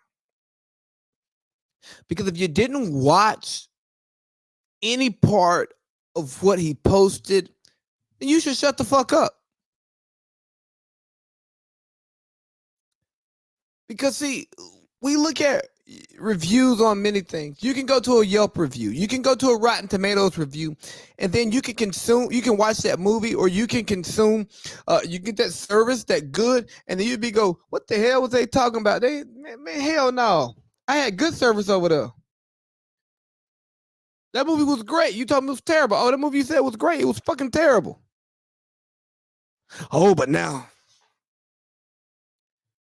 Because if you didn't watch any part of what he posted, then you should shut the fuck up. Because see, we look at reviews on many things. You can go to a Yelp review, you can go to a Rotten Tomatoes review, and then you can watch that movie, or you can consume, you get that service, that good, and then you'd go, what the hell was they talking about? Man, hell no. I had good service over there. That movie was great. You told me it was terrible. Oh, that movie you said was great. It was fucking terrible. Oh, but now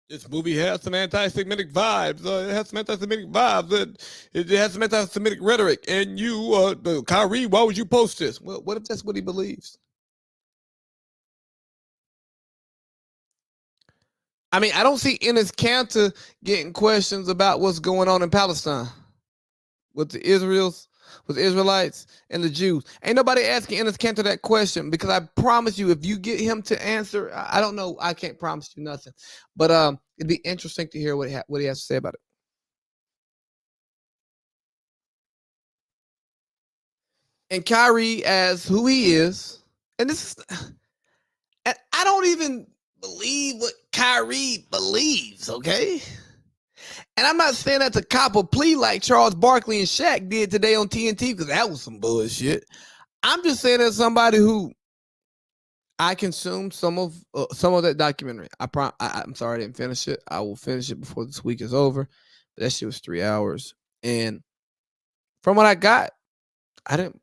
this movie has some anti-Semitic vibes. It has some anti-Semitic vibes. It has some anti-Semitic rhetoric. And you, Kyrie, why would you post this? Well, what if that's what he believes? I mean, I don't see Enes Kanter getting questions about what's going on in Palestine with the Israelites and the Jews. Ain't nobody asking Enes Kanter that question, because I promise you, if you get him to answer, I don't know, I can't promise you nothing, but it'd be interesting to hear what he has to say about it. And Kyrie, as who he is, and I don't even believe what Kyrie believes, okay? And I'm not saying that to cop a plea like Charles Barkley and Shaq did today on TNT, because that was some bullshit. I'm just saying that somebody who I consumed some of that documentary. I'm sorry I didn't finish it. I will finish it before this week is over. But that shit was 3 hours, and from what I got, I didn't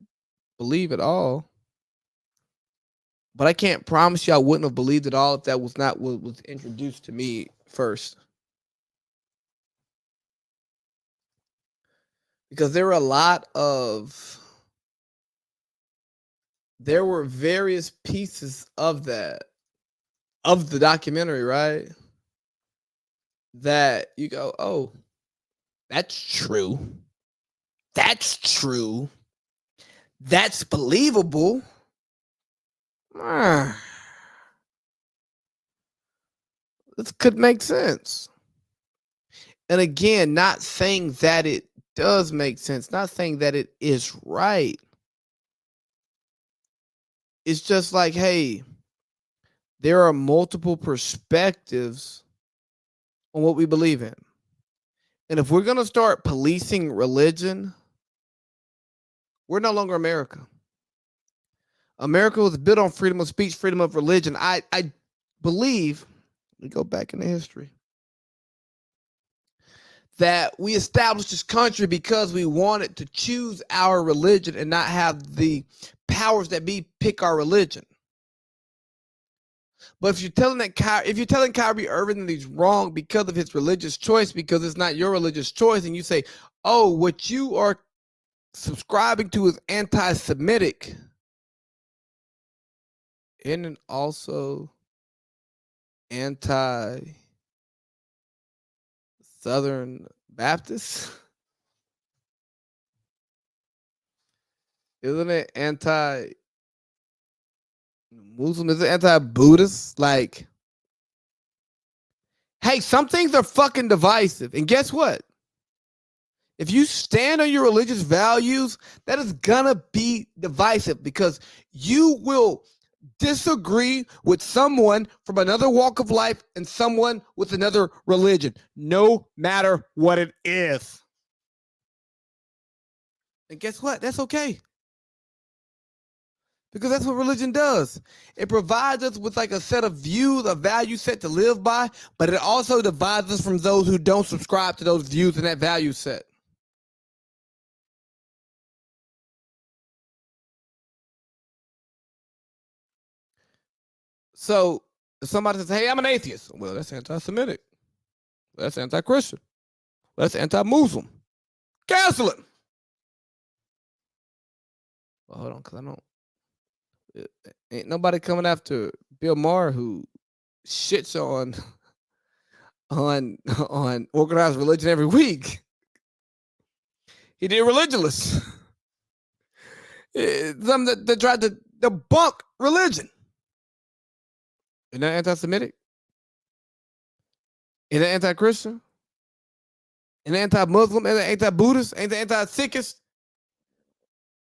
believe it all. But I can't promise you I wouldn't have believed it all if that was not what was introduced to me first. Because there were various pieces of the documentary, right? That you go, oh, that's true. That's true. That's believable. This could make sense. And again, not saying that it does make sense, not saying that it is right. It's just like, hey, there are multiple perspectives on what we believe in. And if we're going to start policing religion, we're no longer America. America was built on freedom of speech, freedom of religion. I believe, let me go back into history, that we established this country because we wanted to choose our religion and not have the powers that be pick our religion. But if you're telling Kyrie Irving that he's wrong because of his religious choice, because it's not your religious choice, and you say, oh, what you are subscribing to is anti-Semitic, and also anti-Southern Baptist? Isn't it anti-Muslim? Is it anti-Buddhist? Like, hey, some things are fucking divisive. And guess what? If you stand on your religious values, that is gonna be divisive because you will disagree with someone from another walk of life and someone with another religion, no matter what it is. And guess what? That's okay. Because that's what religion does. It provides us with like a set of views, a value set to live by, but it also divides us from those who don't subscribe to those views and that value set. So if somebody says, hey, I'm an atheist. Well, that's anti-Semitic. That's anti-Christian. That's anti-Muslim. Cancel it. Well, hold on, because I don't. Ain't nobody coming after Bill Maher who shits on organized religion every week. He did Religulous. Some that tried to debunk religion. Isn't that anti-Semitic? Isn't that anti-Christian? Isn't that anti-Muslim? Isn't that anti-Buddhist? Ain't that anti-Sikhist?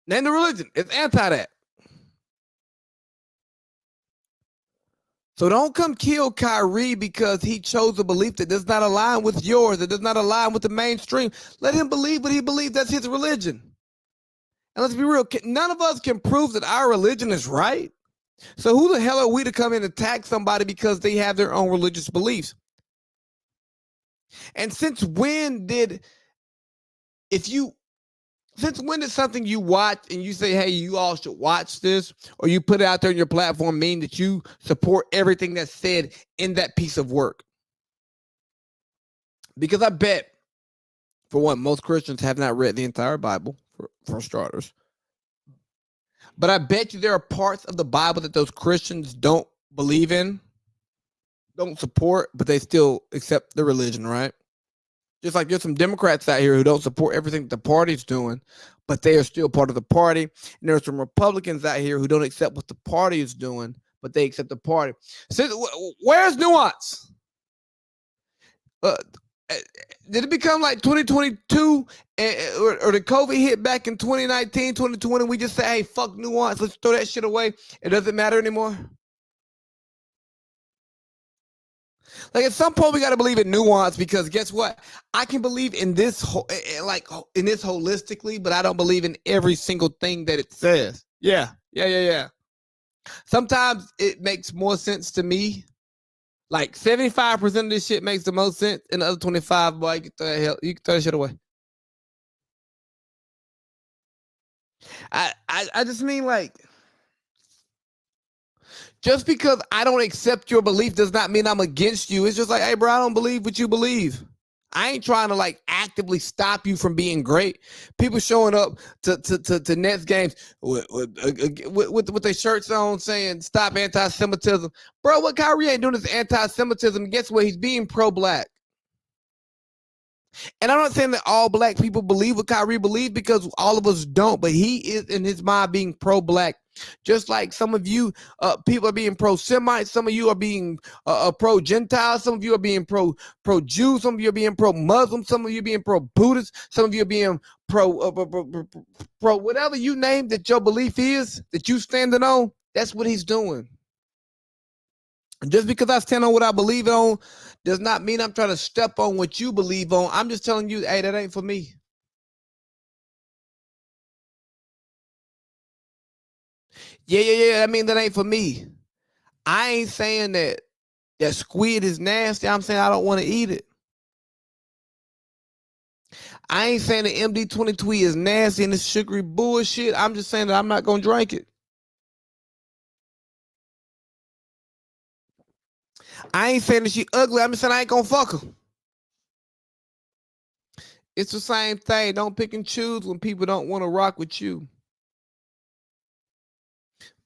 Name the religion. It's anti that. So don't come kill Kyrie because he chose a belief that does not align with yours, that does not align with the mainstream. Let him believe what he believes. That's his religion. And let's be real, none of us can prove that our religion is right. So who the hell are we to come in and attack somebody because they have their own religious beliefs? And since when did something you watch and you say, hey, you all should watch this, or you put it out there on your platform, mean that you support everything that's said in that piece of work? Because I bet, for one, most Christians have not read the entire Bible, for starters. But I bet you there are parts of the Bible that those Christians don't believe in, don't support, but they still accept the religion, right? Just like there's some Democrats out here who don't support everything the party's doing, but they are still part of the party. And there's some Republicans out here who don't accept what the party is doing, but they accept the party. So where's nuance? Did it become like 2022 or the COVID hit back in 2019, 2020? We just say, hey, fuck nuance. Let's throw that shit away. It doesn't matter anymore. Like at some point we got to believe in nuance, because guess what? I can believe in this holistically, but I don't believe in every single thing that it says. Yeah. Sometimes it makes more sense to me. Like 75% of this shit makes the most sense, and the other 25, boy, you can throw that shit away. I just mean, like, just because I don't accept your belief does not mean I'm against you. It's just like, hey, bro, I don't believe what you believe. I ain't trying to like actively stop you from being great. People showing up to Nets games with their shirts on saying stop anti-Semitism. Bro, what Kyrie ain't doing is anti-Semitism. Guess what? He's being pro-black. And I'm not saying that all black people believe what Kyrie believes, because all of us don't, but he is in his mind being pro-black. Just like some of you people are being pro-Semite, some of you are being pro-Gentile, some of you are being pro-Jew, some of you are being pro-Muslim, some of you are being pro-Buddhist, some of you are being pro whatever you name that your belief is, that you standing on, that's what he's doing. Just because I stand on what I believe on does not mean I'm trying to step on what you believe on. I'm just telling you, hey, that ain't for me. Yeah. I mean, that ain't for me. I ain't saying that squid is nasty. I'm saying I don't want to eat it. I ain't saying the MD-22 is nasty and it's sugary bullshit. I'm just saying that I'm not going to drink it. I ain't saying that she ugly. I'm just saying I ain't going to fuck her. It's the same thing. Don't pick and choose when people don't want to rock with you.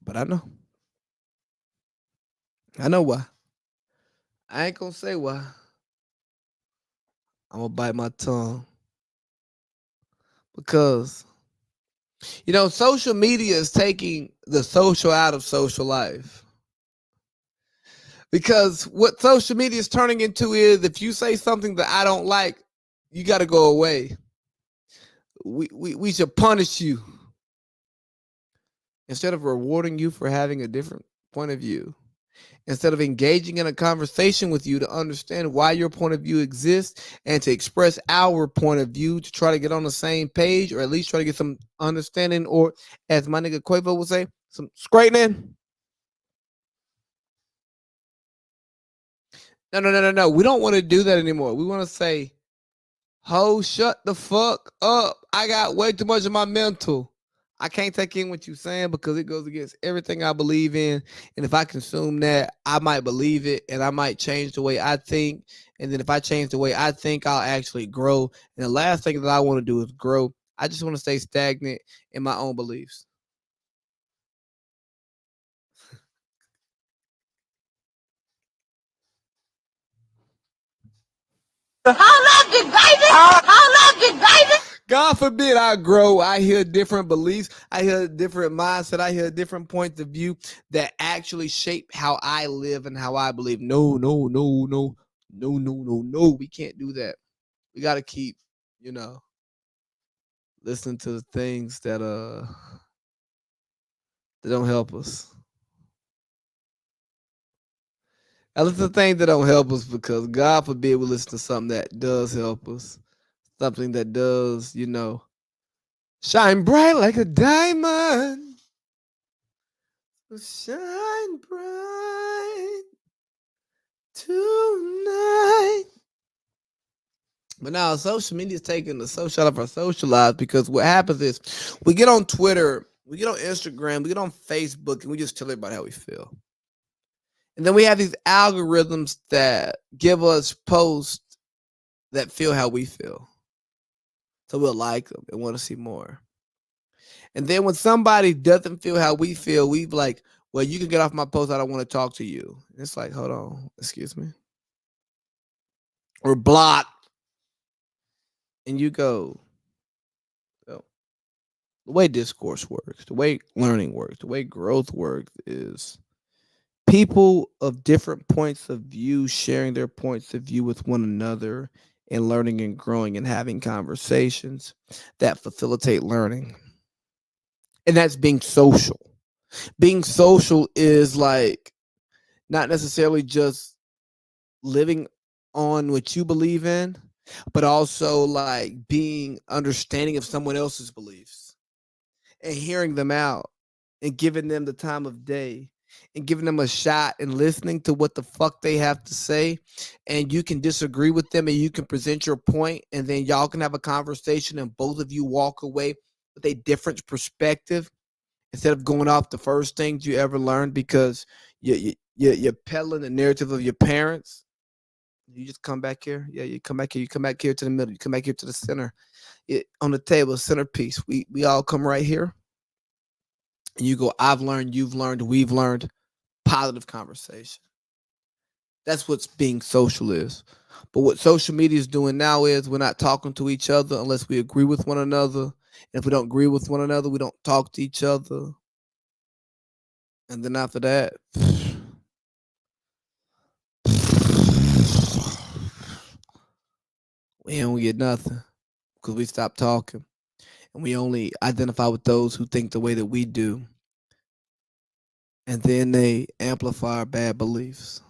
But I know. I know why. I ain't going to say why. I'm going to bite my tongue. Because, you know, social media is taking the social out of social life. Because what social media is turning into is, if you say something that I don't like, you got to go away. We should punish you instead of rewarding you for having a different point of view. Instead of engaging in a conversation with you to understand why your point of view exists and to express our point of view to try to get on the same page, or at least try to get some understanding, or as my nigga Quavo would say, some straightening. No. We don't want to do that anymore. We want to say, ho, shut the fuck up. I got way too much of my mental. I can't take in what you're saying because it goes against everything I believe in. And if I consume that, I might believe it and I might change the way I think. And then if I change the way I think, I'll actually grow. And the last thing that I want to do is grow. I just want to stay stagnant in my own beliefs. God forbid I grow. I hear different beliefs. I hear a different mindset. I hear different points of view that actually shape how I live and how I believe. No. We can't do that. We got to keep, listening to the things that don't help us. I listen to things that don't help us because God forbid we listen to something that does help us. Something that does, shine bright like a diamond. Shine bright tonight. But now social media is taking the social out of our social lives, because what happens is we get on Twitter, we get on Instagram, we get on Facebook, and we just tell everybody how we feel. And then we have these algorithms that give us posts that feel how we feel. So we'll like them and want to see more. And then when somebody doesn't feel how we feel, we like, well, you can get off my post. I don't want to talk to you. And it's like, hold on, excuse me. Or block. And you go, well, the way discourse works, the way learning works, the way growth works is people of different points of view sharing their points of view with one another and learning and growing and having conversations that facilitate learning. And that's being social. Being social is like not necessarily just living on what you believe in, but also like being understanding of someone else's beliefs and hearing them out and giving them the time of day and giving them a shot and listening to what the fuck they have to say. And you can disagree with them and you can present your point, and then y'all can have a conversation and both of you walk away with a different perspective instead of going off the first things you ever learned because you're peddling the narrative of your parents. You just come back here. Yeah, you come back here. You come back here to the middle. You come back here to the center. On the table, centerpiece. We all come right here. And you go, I've learned, you've learned, we've learned. Positive conversation. That's what's being social is. But what social media is doing now is we're not talking to each other unless we agree with one another. And if we don't agree with one another, we don't talk to each other. And then after that, we don't get nothing because we stop talking. And we only identify with those who think the way that we do. And then they amplify our bad beliefs.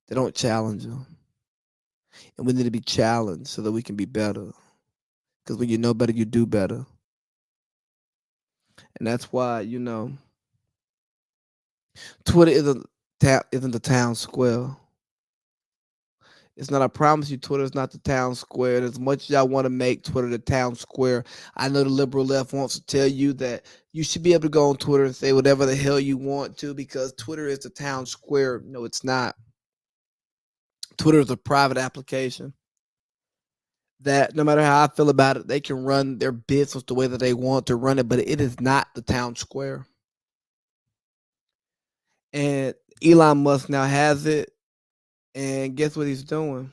They don't challenge them. And we need to be challenged so that we can be better. Because when you know better, you do better. And that's why, Twitter isn't the town square. It's not, I promise you, Twitter is not the town square. And as much as y'all want to make Twitter the town square, I know the liberal left wants to tell you that you should be able to go on Twitter and say whatever the hell you want to because Twitter is the town square. No, it's not. Twitter is a private application that no matter how I feel about it, they can run their business the way that they want to run it, but it is not the town square. And Elon Musk now has it. And guess what he's doing?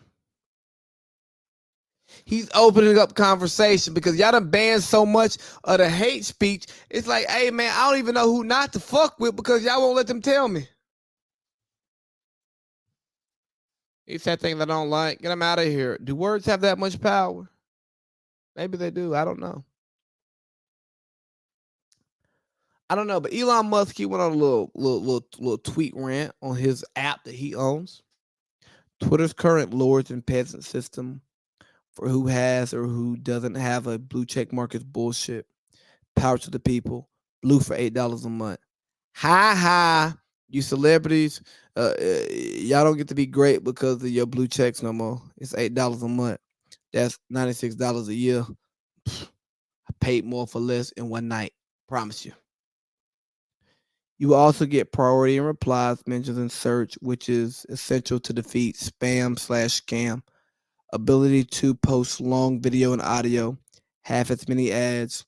He's opening up conversation because y'all done banned so much of the hate speech. It's like, hey, man, I don't even know who not to fuck with because y'all won't let them tell me. He said things I don't like. Get them out of here. Do words have that much power? Maybe they do. I don't know. But Elon Musk, he went on a little tweet rant on his app that he owns. Twitter's current lords and peasant system for who has or who doesn't have a blue check mark is bullshit. Power to the people. Blue for $8 a month. Ha. You celebrities, y'all don't get to be great because of your blue checks no more. It's $8 a month. That's $96 a year. I paid more for less in one night. Promise you. You will also get priority in replies, mentions, and search, which is essential to defeat spam/scam. Ability to post long video and audio, half as many ads,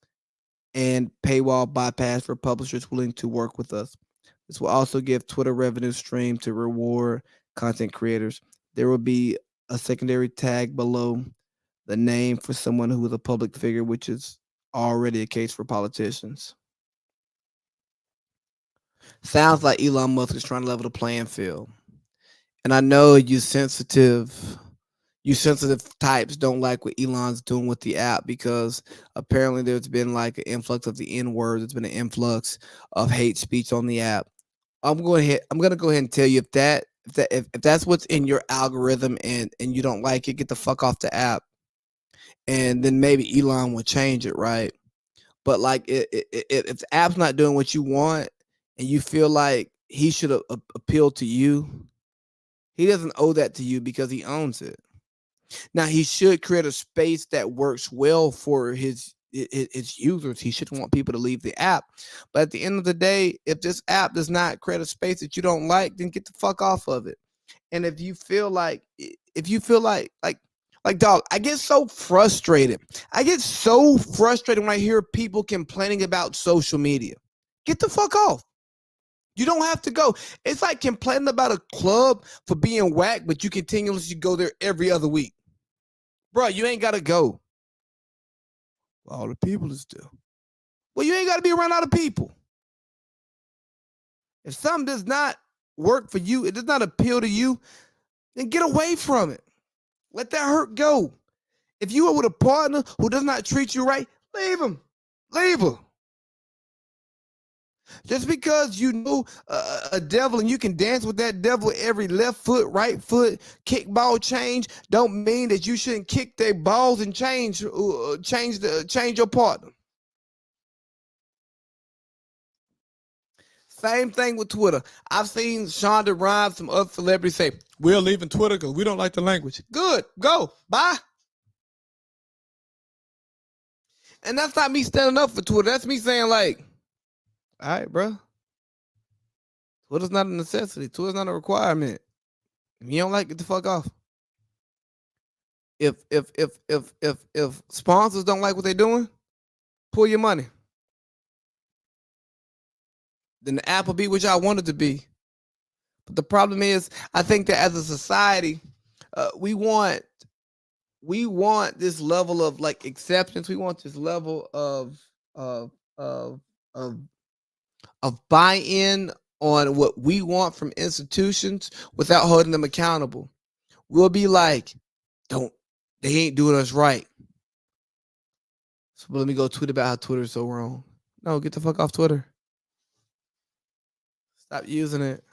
and paywall bypass for publishers willing to work with us. This will also give Twitter revenue stream to reward content creators. There will be a secondary tag below the name for someone who is a public figure, which is already a case for politicians. Sounds like Elon Musk is trying to level the playing field. And I know you sensitive types don't like what Elon's doing with the app because apparently there's been like an influx of the N-word. There's been an influx of hate speech on the app. I'm gonna go ahead and tell you if that's what's in your algorithm and you don't like it, get the fuck off the app. And then maybe Elon will change it, right? But like if the app's not doing what you want and you feel like he should appeal to you, he doesn't owe that to you because he owns it. Now he should create a space that works well for his users. He shouldn't want people to leave the app. But at the end of the day, if this app does not create a space that you don't like, then get the fuck off of it. And if you feel like dog, I get so frustrated. When I hear people complaining about social media. Get the fuck off. You don't have to go. It's like complaining about a club for being whack, but you continuously go there every other week. Bro, you ain't got to go. All the people is still. Well, you ain't got to be around all the people. If something does not work for you, it does not appeal to you, then get away from it. Let that hurt go. If you are with a partner who does not treat you right, leave him. Leave her. Just because you know a devil and you can dance with that devil every left foot, right foot, kickball change, don't mean that you shouldn't kick their balls and change your partner. Same thing with Twitter. I've seen Shonda Rhimes, some other celebrities say, we're leaving Twitter because we don't like the language. Good. Go. Bye. And that's not me standing up for Twitter. That's me saying, like, all right, bro. Twitter's not a necessity. Twitter's not a requirement. If you don't like it, get the fuck off. If sponsors don't like what they're doing, pull your money. Then the app will be what y'all want it to be. But the problem is, I think that as a society, we want this level of like acceptance. We want this level of buy-in on what we want from institutions without holding them accountable. We'll be like, they ain't doing us right. So let me go tweet about how Twitter's so wrong. No, get the fuck off Twitter. Stop using it.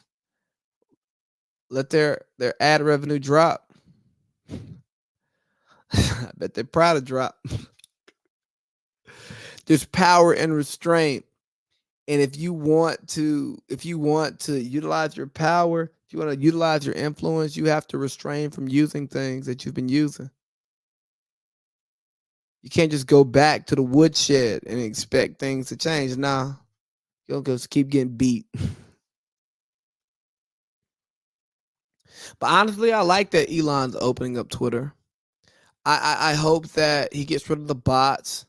Let their ad revenue drop. I bet they're proud to drop. There's power in restraint. And if you want to utilize your power, if you want to utilize your influence, you have to restrain from using things that you've been using. You can't just go back to the woodshed and expect things to change. Nah, you'll just keep getting beat. But honestly, I like that Elon's opening up Twitter. I hope that he gets rid of the bots.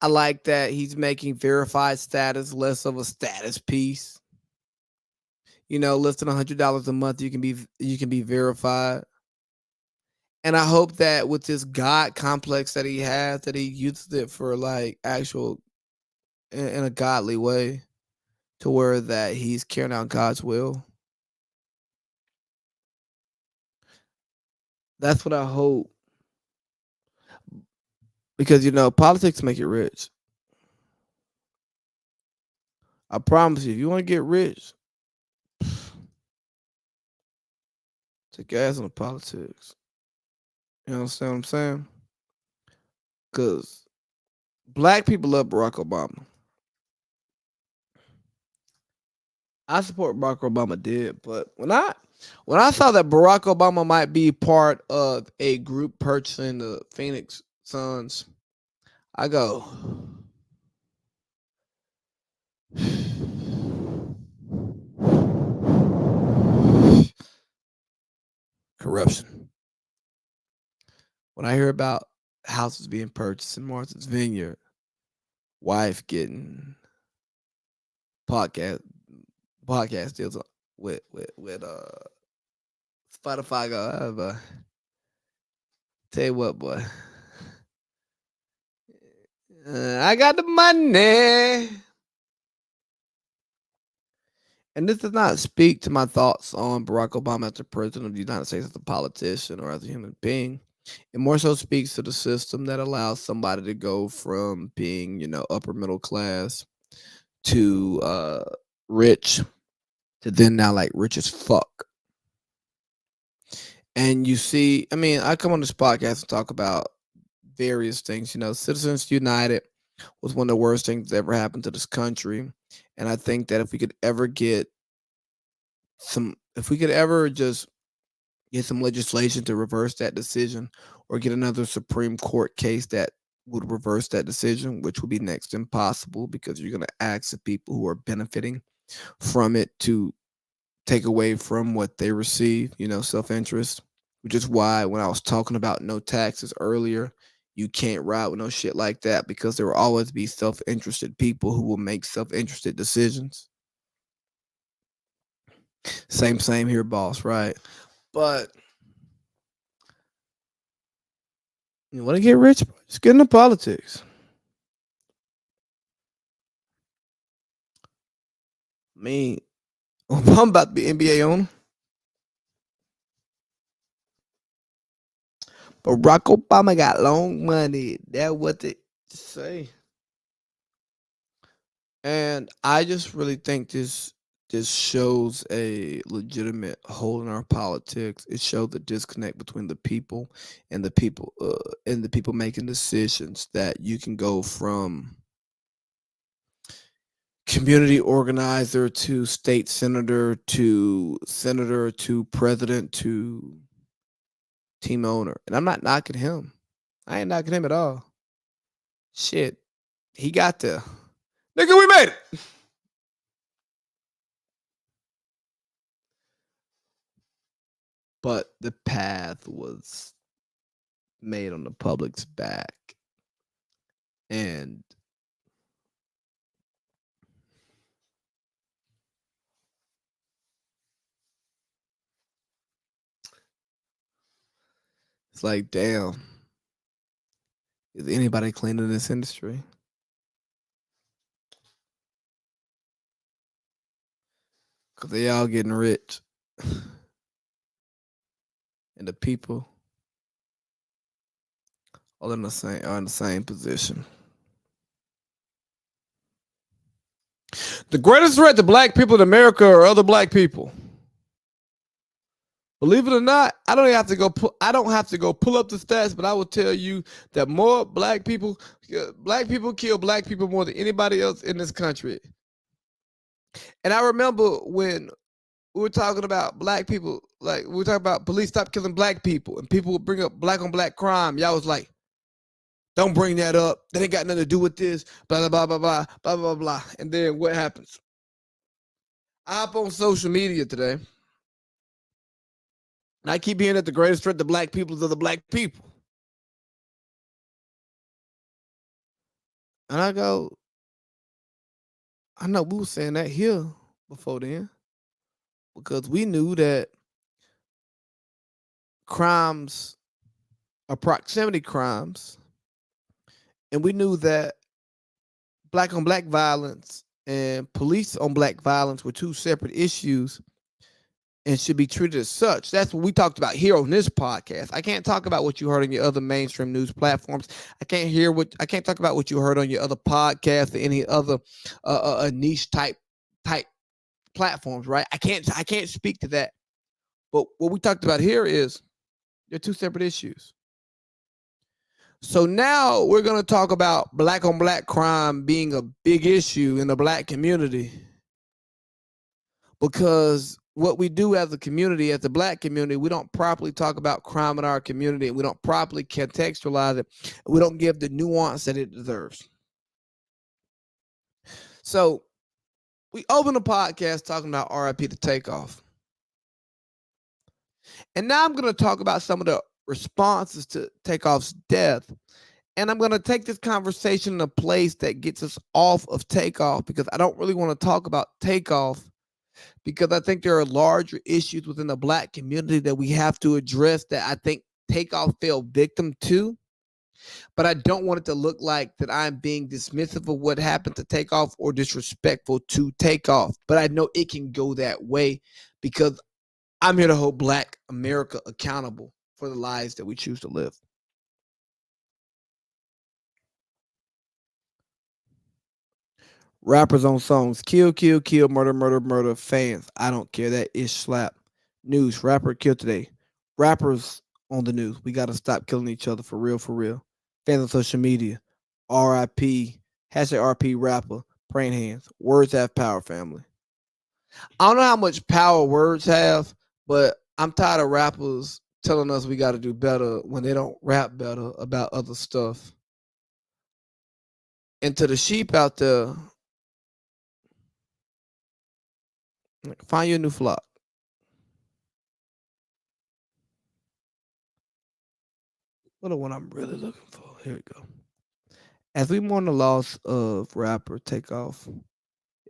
I like that he's making verified status less of a status piece. You know, less than $100 a month, you can be verified. And I hope that with this God complex that he has, that he uses it for like actual in a godly way, to where that he's carrying out God's will. That's what I hope. Because, you know, politics make it rich. I promise you, if you want to get rich, take your ass on the politics. You understand what I'm saying? Because black people love Barack Obama. I support Barack Obama did, but when I saw that Barack Obama might be part of a group purchasing the Phoenix Suns, I go, corruption. When I hear about houses being purchased in Martha's Vineyard, wife getting podcast deals with Spotify, go, tell you what, boy. I got the money. And this does not speak to my thoughts on Barack Obama as the president of the United States, as a politician or as a human being. It more so speaks to the system that allows somebody to go from being, you know, upper middle class to rich to then now like rich as fuck. And you see, I mean, I come on this podcast and talk about various things. You know, Citizens United was one of the worst things that ever happened to this country. And I think that if we could ever just get some legislation to reverse that decision, or get another Supreme Court case that would reverse that decision, which would be next to impossible, because you're going to ask the people who are benefiting from it to take away from what they receive, you know, self-interest, which is why when I was talking about no taxes earlier, you can't ride with no shit like that, because there will always be self-interested people who will make self-interested decisions. Same here, boss, right? But you want to get rich, just get into politics. I mean, I'm about to be NBA owner. Barack Obama got long money. That's what they say. And I just really think this shows a legitimate hole in our politics. It shows the disconnect between the people and the people making decisions, that you can go from community organizer to state senator to president to team owner. And I'm not knocking him. I ain't knocking him at all. Shit. He got there. Nigga, we made it. But the path was made on the public's back. And it's like, damn, is anybody clean in this industry? Because they all getting rich. And the people are in the same position. The greatest threat to black people in America are other black people. Believe it or not, I don't have to go pull up the stats, but I will tell you that more black people kill black people more than anybody else in this country. And I remember when we were talking about black people, like we were talking about police stop killing black people, and people would bring up black on black crime. Y'all was like, don't bring that up. That ain't got nothing to do with this. Blah, blah, blah, blah, blah, blah, blah, blah. And then what happens? I hop on social media today. And I keep hearing that the greatest threat to black people is the black people. And I go, I know we were saying that here before then. Because we knew that crimes are proximity crimes. And we knew that black on black violence and police on black violence were two separate issues and should be treated as such. That's what we talked about here on this podcast. I can't talk about what you heard on your other mainstream news platforms. I can't talk about what you heard on your other podcasts or any other niche type platforms, right? I can't speak to that. But what we talked about here is they're two separate issues. So now we're going to talk about black on black crime being a big issue in the black community. Because what we do as a community, as the black community, we don't properly talk about crime in our community, and we don't properly contextualize it. We don't give the nuance that it deserves. So we open the podcast talking about RIP to Takeoff. And now I'm going to talk about some of the responses to Takeoff's death. And I'm going to take this conversation in a place that gets us off of Takeoff, because I don't really want to talk about Takeoff, because I think there are larger issues within the black community that we have to address that I think Takeoff fell victim to. But I don't want it to look like that I'm being dismissive of what happened to Takeoff or disrespectful to Takeoff. But I know it can go that way, because I'm here to hold black America accountable for the lives that we choose to live. Rappers on songs. Kill, kill, kill, murder, murder, murder. Fans. I don't care. That is slap. News. Rapper killed today. Rappers on the news. We got to stop killing each other for real, for real. Fans on social media. RIP. Hashtag RP rapper. Praying hands. Words have power, family. I don't know how much power words have, but I'm tired of rappers telling us we got to do better when they don't rap better about other stuff. And to the sheep out there, find your new flock. What the one I'm really looking for. Here we go. As we mourn the loss of rapper Takeoff,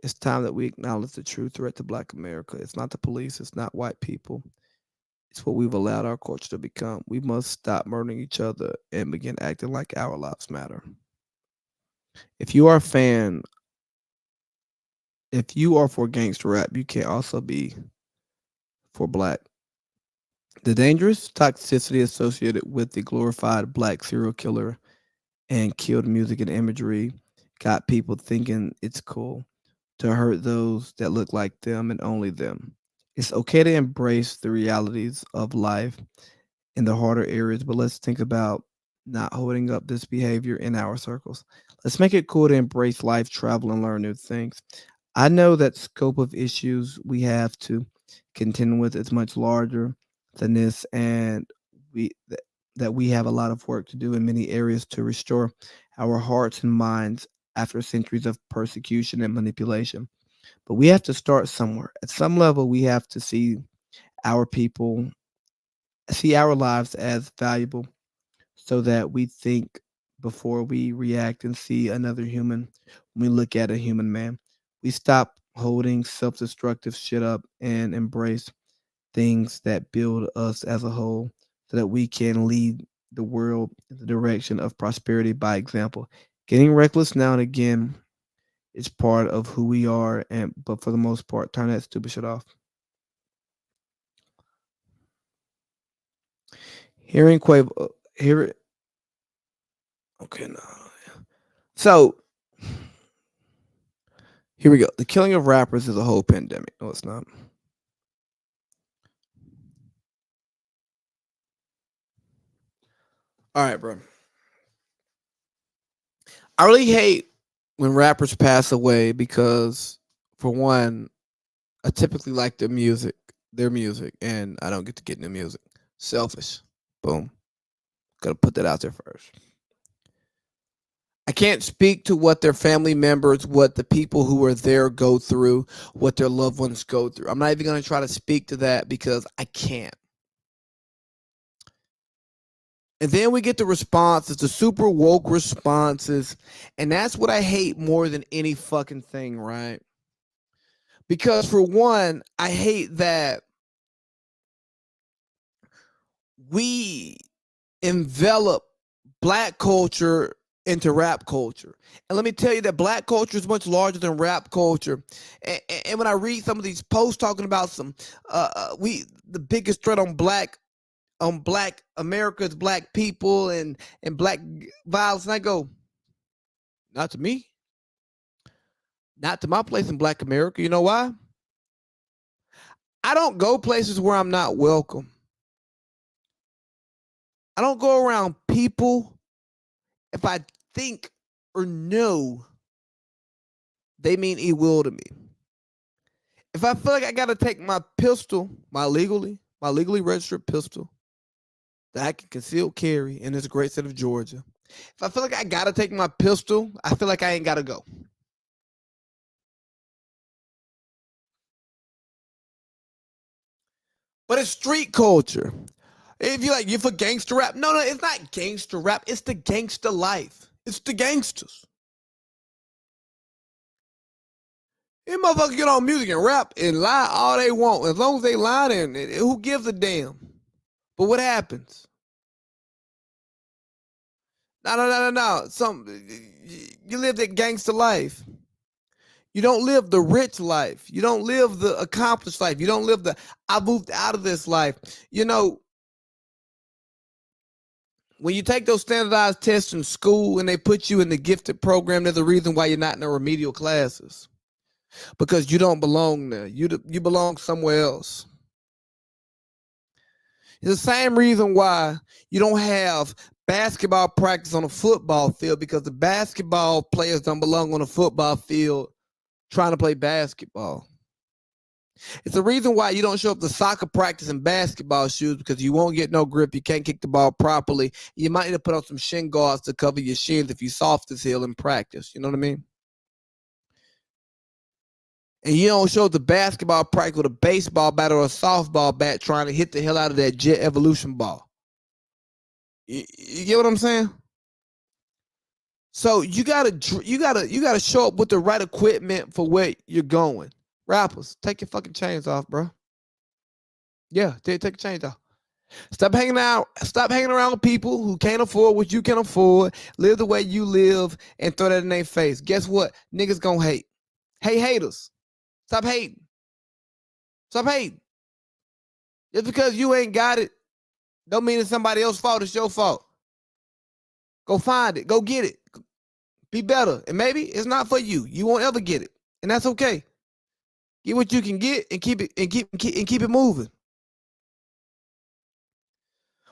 it's time that we acknowledge the true threat to black America. It's not the police. It's not white people. It's what we've allowed our culture to become. We must stop murdering each other and begin acting like our lives matter. If you are a fan, if you are for gangster rap, you can also be for black. The dangerous toxicity associated with the glorified black serial killer and killed music and imagery got people thinking it's cool to hurt those that look like them and only them. It's okay to embrace the realities of life in the harder areas, but let's think about not holding up this behavior in our circles. Let's make it cool to embrace life, travel, and learn new things. I know that scope of issues we have to contend with is much larger than this, and that we have a lot of work to do in many areas to restore our hearts and minds after centuries of persecution and manipulation. But we have to start somewhere. At some level, we have to our people, see our lives as valuable so that we think before we react and see another human when we look at a human man. We stop holding self destructive shit up and embrace things that build us as a whole so that we can lead the world in the direction of prosperity by example. Getting reckless now and again is part of who we are, and but for the most part, turn that stupid shit off. Hearing Quavo, hear okay, no. So here we go. The killing of rappers is a whole pandemic. No, it's not. All right, bro. I really hate when rappers pass away because, for one, I typically like their music, and I don't get to get new music. Selfish. Boom. Gotta put that out there first. I can't speak to what their family members, what the people who are there go through, what their loved ones go through. I'm not even going to try to speak to that because I can't. And then we get the responses, the super woke responses. And that's what I hate more than any fucking thing, right? Because for one, I hate that we envelop black culture into rap culture. And let me tell you that black culture is much larger than rap culture. And when I read some of these posts talking about the biggest threat on black America is black people and black violence, and I go, not to me, not to my place in black America. You know why? I don't go places where I'm not welcome. I don't go around people if I think or know they mean ill to me. If I feel like I gotta take my pistol, my legally registered pistol that I can conceal carry in this great state of Georgia, if I feel like I gotta take my pistol, I feel like I ain't gotta go. But it's street culture. If you're for gangster rap, no, it's not gangster rap. It's the gangster life. It's the gangsters. These motherfuckers get on music and rap and lie all they want. As long as they lie, then who gives a damn? But what happens? No. You live that gangster life. You don't live the rich life. You don't live the accomplished life. You don't live the I moved out of this life. You know, when you take those standardized tests in school and they put you in the gifted program, there's a reason why you're not in the remedial classes. Because you don't belong there. You belong somewhere else. It's the same reason why you don't have basketball practice on a football field, because the basketball players don't belong on a football field trying to play basketball. It's the reason why you don't show up to soccer practice in basketball shoes, because you won't get no grip. You can't kick the ball properly. You might need to put on some shin guards to cover your shins if you soft as hell in practice. You know what I mean? And you don't show up to basketball practice with a baseball bat or a softball bat trying to hit the hell out of that Jet Evolution ball. You get what I'm saying? So you gotta show up with the right equipment for where you're going. Rappers, take your fucking chains off, bro. Yeah, take your chains off. Stop hanging around with people who can't afford what you can afford. Live the way you live and throw that in their face. Guess what? Niggas gonna hate. Hey, haters. Stop hating. Stop hating. Just because you ain't got it, don't mean it's somebody else's fault. It's your fault. Go find it. Go get it. Be better. And maybe it's not for you. You won't ever get it. And that's okay. Get what you can get and keep it moving.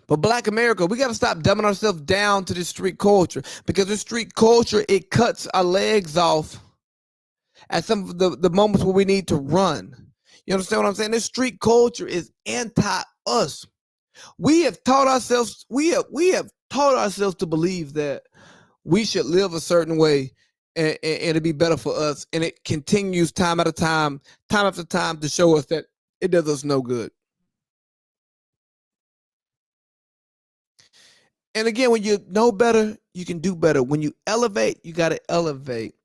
But Black America, we got to stop dumbing ourselves down to this street culture, because this street culture, it cuts our legs off at some of the moments where we need to run. You understand what I'm saying? This street culture is anti-us. We have taught ourselves, we have taught ourselves to believe that we should live a certain way, and it'd be better for us. And it continues time after time to show us that it does us no good. And again, when you know better, you can do better. When you elevate, you got to elevate.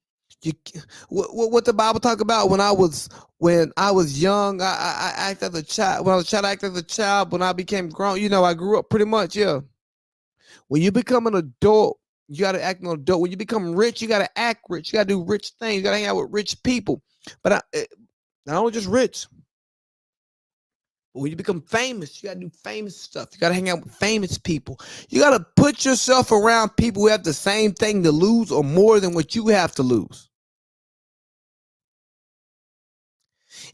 What the Bible talk about? When I was young, I acted as a child. When I was a child, I acted as a child. When I became grown, I grew up pretty much. Yeah. When you become an adult, you got to act like an adult. When you become rich, you got to act rich. You got to do rich things. You got to hang out with rich people. But not only just rich. But when you become famous, you got to do famous stuff. You got to hang out with famous people. You got to put yourself around people who have the same thing to lose or more than what you have to lose.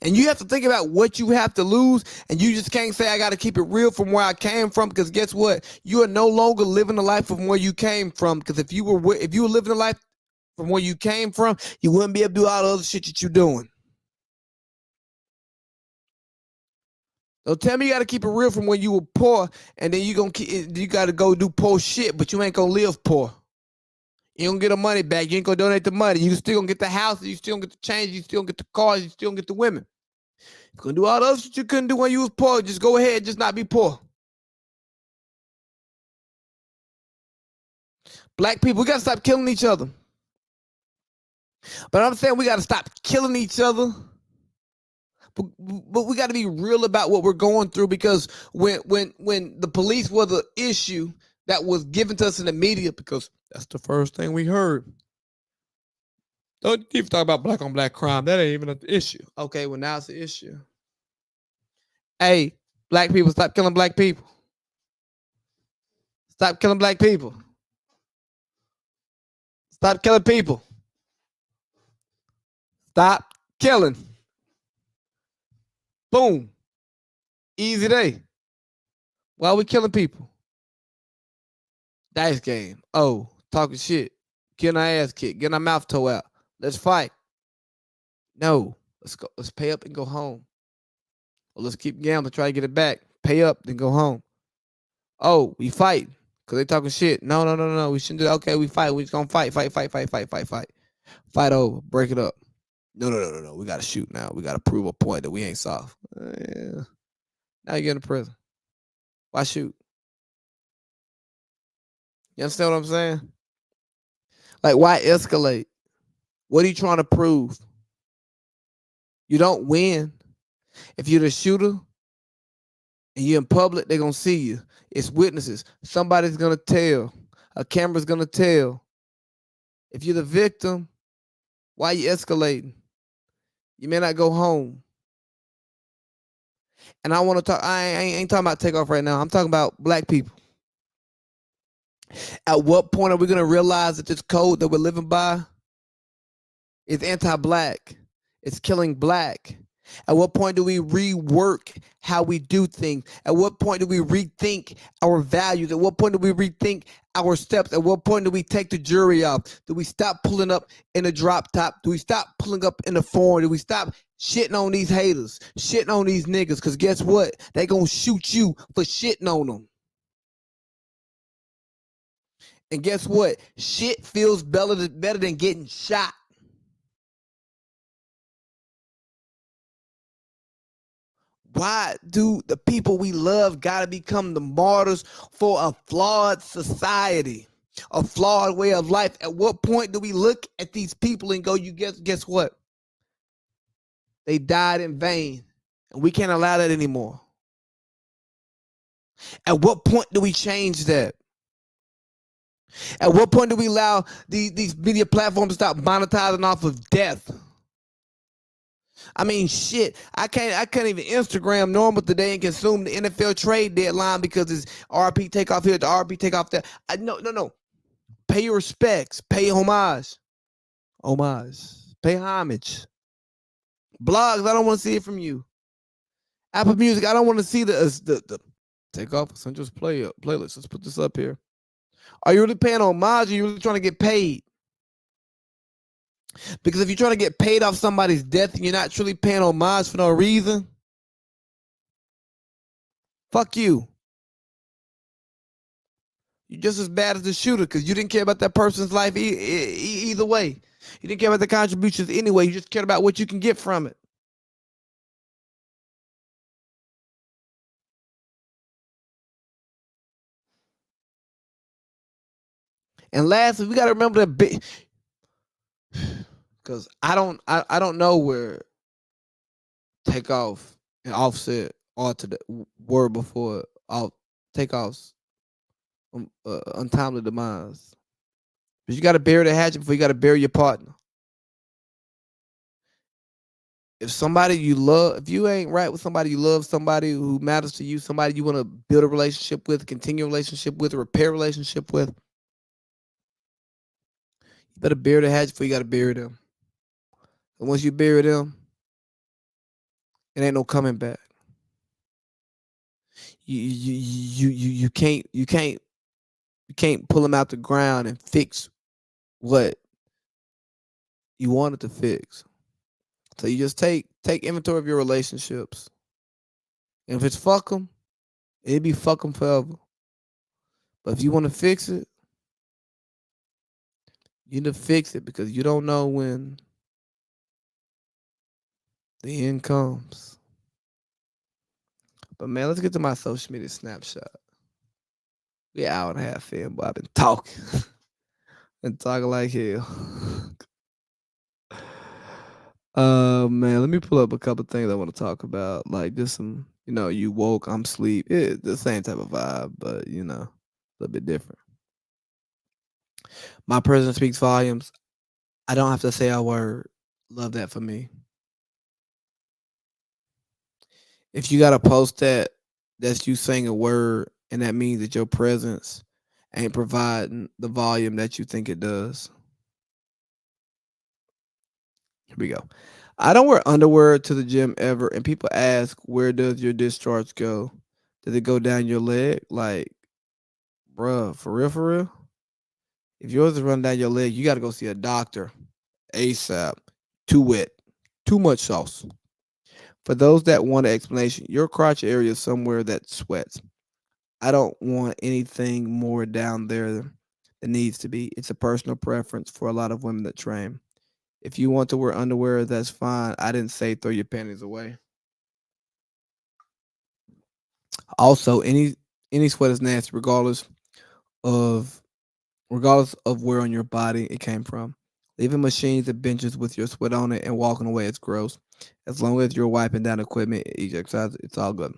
And you have to think about what you have to lose, and you just can't say, I got to keep it real from where I came from, because guess what? You are no longer living the life from where you came from, because if you were living a life from where you came from, you wouldn't be able to do all the other shit that you're doing. So tell me you got to keep it real from when you were poor, and then you got to go do poor shit, but you ain't going to live poor. You don't get the money back. You ain't going to donate the money. You still going to get the house. You still going to get the change. You still going to get the cars. You still going to get the women. You can do all the other shit you couldn't do when you was poor. Just go ahead. Just not be poor. Black people, we got to stop killing each other. But I'm saying we got to stop killing each other. But we got to be real about what we're going through, because when the police were the issue that was given to us in the media, because that's the first thing we heard. Don't even talk about black on black crime. That ain't even an issue. Okay, well, now it's an issue. Hey, black people, stop killing black people. Stop killing black people. Stop killing people. Stop killing. Boom. Easy day. Why are we killing people? Dice game. Oh, talking shit. Getting our ass kicked. Getting our mouth toe out. Let's fight. No. Let's go. Let's pay up and go home. Or let's keep gambling, try to get it back. Pay up, then go home. Oh, we fight. Because they talking shit. No. We shouldn't do that. Okay, we fight. We just going to fight. Fight over. Break it up. No. We got to shoot now. We got to prove a point that we ain't soft. Yeah. Now you get in prison. Why shoot? You understand what I'm saying? Like, why escalate? What are you trying to prove? You don't win. If you're the shooter and you're in public, they're going to see you. It's witnesses. Somebody's going to tell. A camera's going to tell. If you're the victim, why are you escalating? You may not go home. And I want to talk, I ain't talking about takeoff right now. I'm talking about black people. At what point are we going to realize that this code that we're living by is anti-black? It's killing black. At what point do we rework how we do things? At what point do we rethink our values? At what point do we rethink our steps? At what point do we take the jury off? Do we stop pulling up in a drop top? Do we stop pulling up in the foreign? Do we stop shitting on these haters, shitting on these niggas? Because guess what? They gonna shoot you for shitting on them. And guess what? Shit feels better than getting shot. Why do the people we love gotta become the martyrs for a flawed society, a flawed way of life? At what point do we look at these people and go, you guess what? They died in vain, and we can't allow that anymore. At what point do we change that? At what point do we allow these media platforms to stop monetizing off of death? I mean, shit. I can't even Instagram normal today and consume the NFL trade deadline because it's RP takeoff here, the RP takeoff there. No. Pay your respects. Pay homage. Pay homage. Blogs, I don't want to see it from you. Apple Music, I don't want to see the Take off Essentials playlist. Let's put this up here. Are you really paying homage? Or are you really trying to get paid? Because if you're trying to get paid off somebody's death and you're not truly paying homage for no reason, fuck you. You're just as bad as the shooter because you didn't care about that person's life either way. You didn't care about the contributions anyway. You just cared about what you can get from it. And lastly, we got to remember that big, because I don't know where Takeoff and Offset are to the word before Takeoff's untimely demise. But you got to bury the hatchet before you got to bury your partner. If somebody you love, if you ain't right with somebody you love, somebody who matters to you, somebody you want to build a relationship with, continue a relationship with, repair a relationship with, you better bury the hatchet before you got to bury them. And once you bury them, it ain't no coming back. You can't pull them out the ground and fix what you wanted to fix. So you just take inventory of your relationships. And if it's fuck them, it'd be fuck them forever. But if you want to fix it, you need to fix it because you don't know when the end comes. But man, let's get to my social media snapshot. We an hour and a half in, but I've been talking. Been talking like hell. Man, let me pull up a couple things I want to talk about. Like just some, you woke, I'm sleep. It's the same type of vibe, but a little bit different. My presence speaks volumes. I don't have to say a word. Love that for me. If you got to post that's you saying a word, and that means that your presence ain't providing the volume that you think it does. Here we go. I don't wear underwear to the gym ever, and people ask, where does your discharge go? Does it go down your leg? Like, bruh, for real? If yours is running down your leg, you got to go see a doctor ASAP. Too wet. Too much sauce. For those that want an explanation, your crotch area is somewhere that sweats. I don't want anything more down there than needs to be. It's a personal preference for a lot of women that train. If you want to wear underwear, that's fine. I didn't say throw your panties away. Also, any sweat is nasty, regardless of where on your body it came from. Leaving machines and benches with your sweat on it and walking away is gross. As long as you're wiping down equipment, each exercise, it's all good.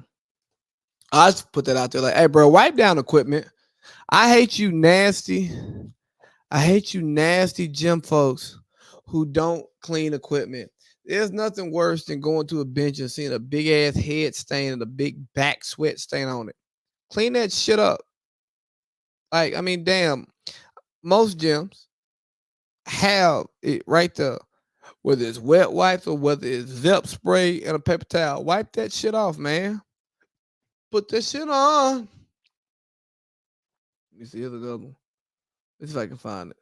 I just put that out there like, hey, bro, wipe down equipment. I hate you nasty gym folks who don't clean equipment. There's nothing worse than going to a bench and seeing a big ass head stain and a big back sweat stain on it. Clean that shit up. Like, I mean, damn, most gyms have it right there. Whether it's wet wipes or whether it's Zep spray and a paper towel. Wipe that shit off, man. Put that shit on. Let me see. Here's another one. Let's see if I can find it.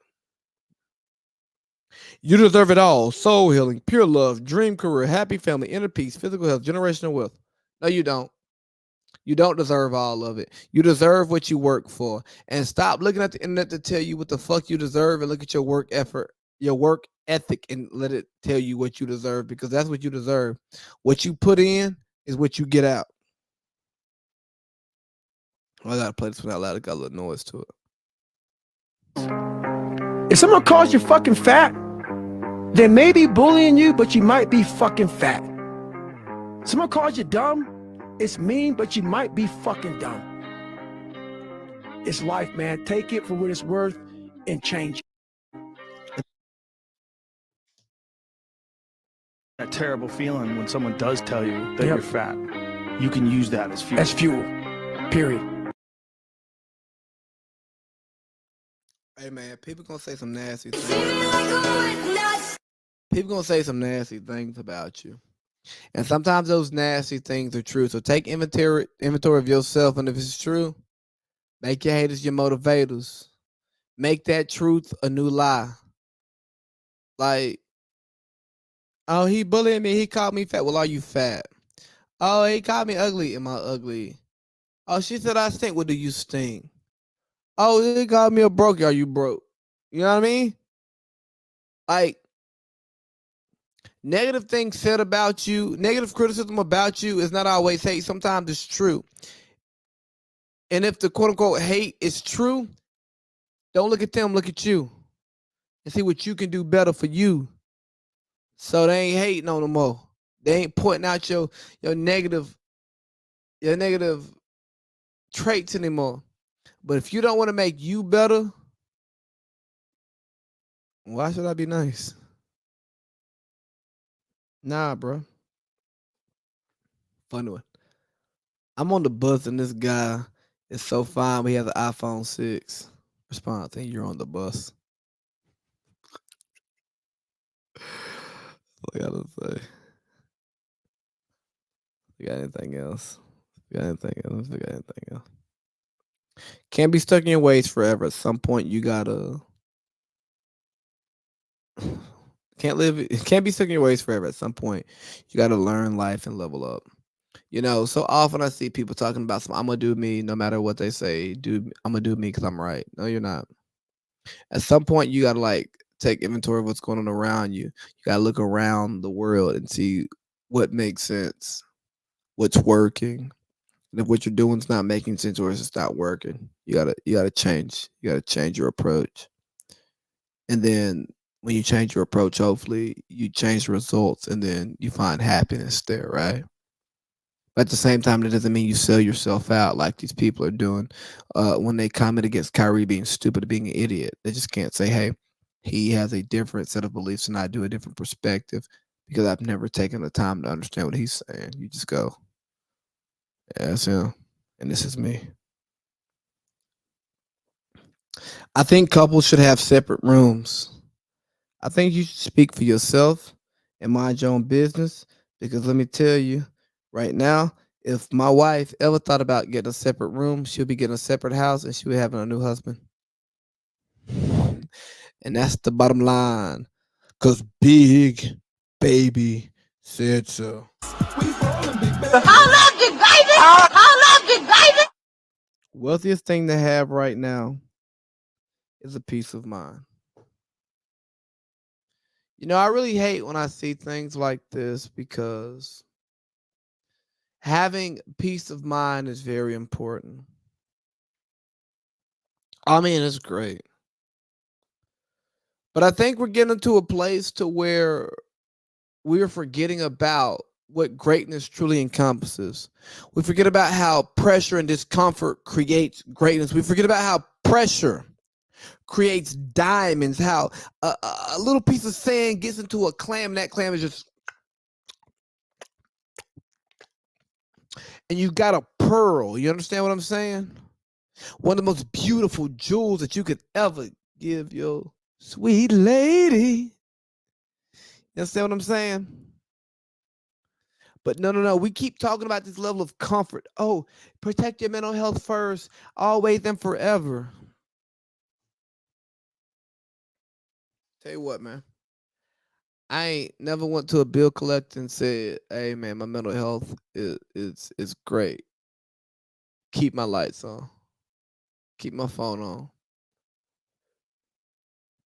You deserve it all. Soul healing, pure love, dream career, happy family, inner peace, physical health, generational wealth. No, you don't. You don't deserve all of it. You deserve what you work for. And stop looking at the internet to tell you what the fuck you deserve, and look at your work effort, your work ethic, and let it tell you what you deserve, because that's what you deserve. What you put in is what you get out. I gotta play this one out loud. It got a little noise to it. If someone calls you fucking fat, they may be bullying you, but you might be fucking fat. Someone calls you dumb, it's mean, but you might be fucking dumb. It's life, man. Take it for what it's worth and change it. That terrible feeling when someone does tell you that you're fat. You can use that as fuel. As fuel. Period. Hey man, people gonna say some nasty things. People gonna say some nasty things about you. And sometimes those nasty things are true. So take inventory of yourself, and if it's true, make your haters your motivators. Make that truth a new lie. Like, oh, he bullied me. He called me fat. Well, are you fat? Oh, he called me ugly. Am I ugly? Oh, she said I stink. Well, do you stink? Oh, he called me a broke. Are you broke? You know what I mean? Like, negative things said about you, negative criticism about you is not always hate. Sometimes it's true. And if the quote unquote hate is true, don't look at them, look at you and see what you can do better for you. So they ain't hating on no more. They ain't pointing out your negative traits anymore. But if you don't want to make you better, why should I be nice? Nah, bro. Funny one. I'm on the bus and this guy is so fine, but he has an iPhone 6. Response, I think you're on the bus. What I gotta say. You got anything else? You got anything else? You got anything else? Can't be stuck in your ways forever. At some point, you gotta. Can't be stuck in your ways forever. At some point, you gotta learn life and level up. You know, so often I see people talking about I'm gonna do me no matter what they say. I'm gonna do me because I'm right. No, you're not. At some point, you gotta like take inventory of what's going on around you. You gotta look around the world and see what makes sense, what's working. And if what you're doing is not making sense or it's not working, you gotta change. You gotta change your approach. And then when you change your approach, hopefully you change the results, and then you find happiness there, right? But at the same time, that doesn't mean you sell yourself out like these people are doing when they comment against Kyrie being stupid or being an idiot. They just can't say, hey, he has a different set of beliefs and I do a different perspective because I've never taken the time to understand what he's saying. You just go, yeah, that's him, and this is me. I think couples should have separate rooms. I think you should speak for yourself and mind your own business because let me tell you, right now, if my wife ever thought about getting a separate room, she'll be getting a separate house and she'll be having a new husband. And that's the bottom line. Because Big Baby said so. Wealthiest thing to have right now is a peace of mind. You know, I really hate when I see things like this because having peace of mind is very important. I mean, it's great. But I think we're getting to a place to where we're forgetting about what greatness truly encompasses. We forget about how pressure and discomfort creates greatness. We forget about how pressure creates diamonds, how a little piece of sand gets into a clam, and that clam is just, and you got a pearl. You understand what I'm saying? One of the most beautiful jewels that you could ever give your sweet lady. You understand what I'm saying? But no. We keep talking about this level of comfort. Oh, protect your mental health first, always and forever. Tell you what, man. I ain't never went to a bill collector and said, "Hey, man, my mental health is great. Keep my lights on. Keep my phone on.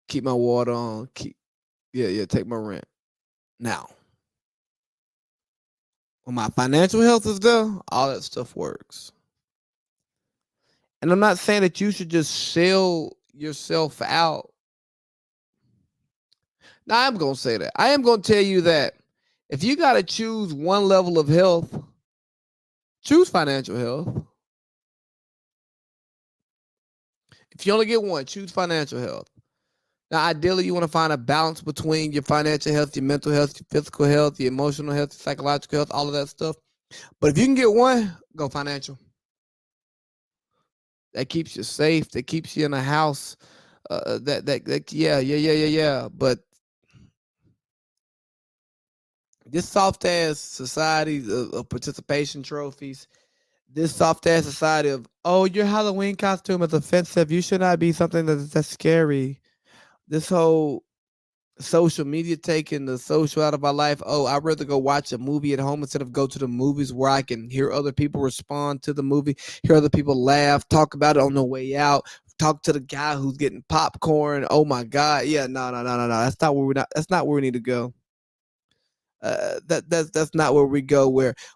Keep my water on. Take my rent." Now, when my financial health is there, all that stuff works. And I'm not saying that you should just sell yourself out. Now, I'm going to say that. I am going to tell you that if you got to choose one level of health, choose financial health. If you only get one, choose financial health. Now, ideally, you want to find a balance between your financial health, your mental health, your physical health, your emotional health, your psychological health, all of that stuff. But if you can get one, go financial. That keeps you safe. That keeps you in a house. Yeah. But This soft ass society of participation trophies. This soft ass society of, oh, your Halloween costume is offensive. You should not be something that's scary. This whole social media taking the social out of our life. Oh, I'd rather go watch a movie at home instead of go to the movies where I can hear other people respond to the movie, hear other people laugh, talk about it on the way out, talk to the guy who's getting popcorn. Oh my God. Yeah, no. That's not where we need to go. That's not where we go,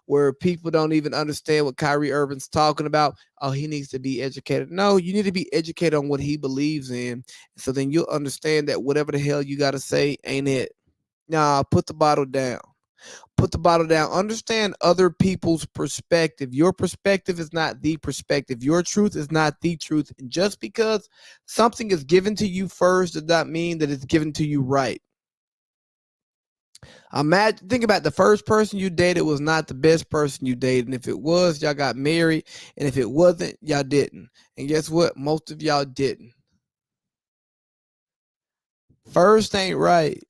where people don't even understand what Kyrie Irving's talking about. Oh, he needs to be educated. No, you need to be educated on what he believes in. So then you'll understand that whatever the hell you got to say ain't it. Nah, put the bottle down. Put the bottle down. Understand other people's perspective. Your perspective is not the perspective. Your truth is not the truth. And just because something is given to you first does not mean that it's given to you right. Imagine, think about the first person you dated was not the best person you dated. And if it was, y'all got married. And if it wasn't, y'all didn't. And guess what? Most of y'all didn't. First ain't right.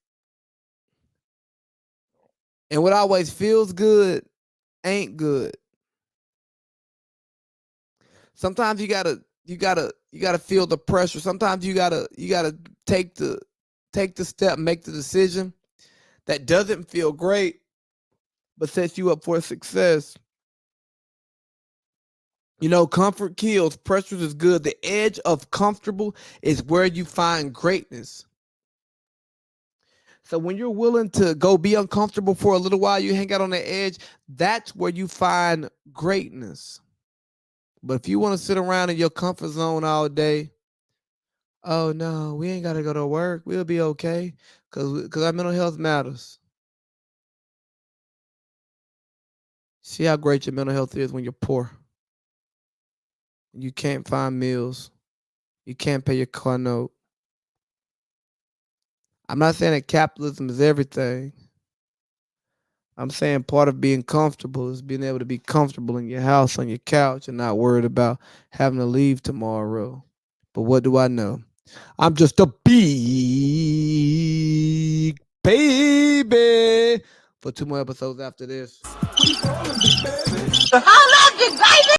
And what always feels good ain't good. Sometimes you gotta feel the pressure. Sometimes you gotta take the step, make the decision that doesn't feel great, but sets you up for success. You know, comfort kills, pressure is good. The edge of comfortable is where you find greatness. So when you're willing to go be uncomfortable for a little while, you hang out on the edge, that's where you find greatness. But if you want to sit around in your comfort zone all day, oh no, we ain't got to go to work. We'll be okay because our mental health matters. See how great your mental health is when you're poor. You can't find meals. You can't pay your car note. I'm not saying that capitalism is everything. I'm saying part of being comfortable is being able to be comfortable in your house, on your couch, and not worried about having to leave tomorrow. But what do I know? I'm just a big baby. For 2 more episodes after this.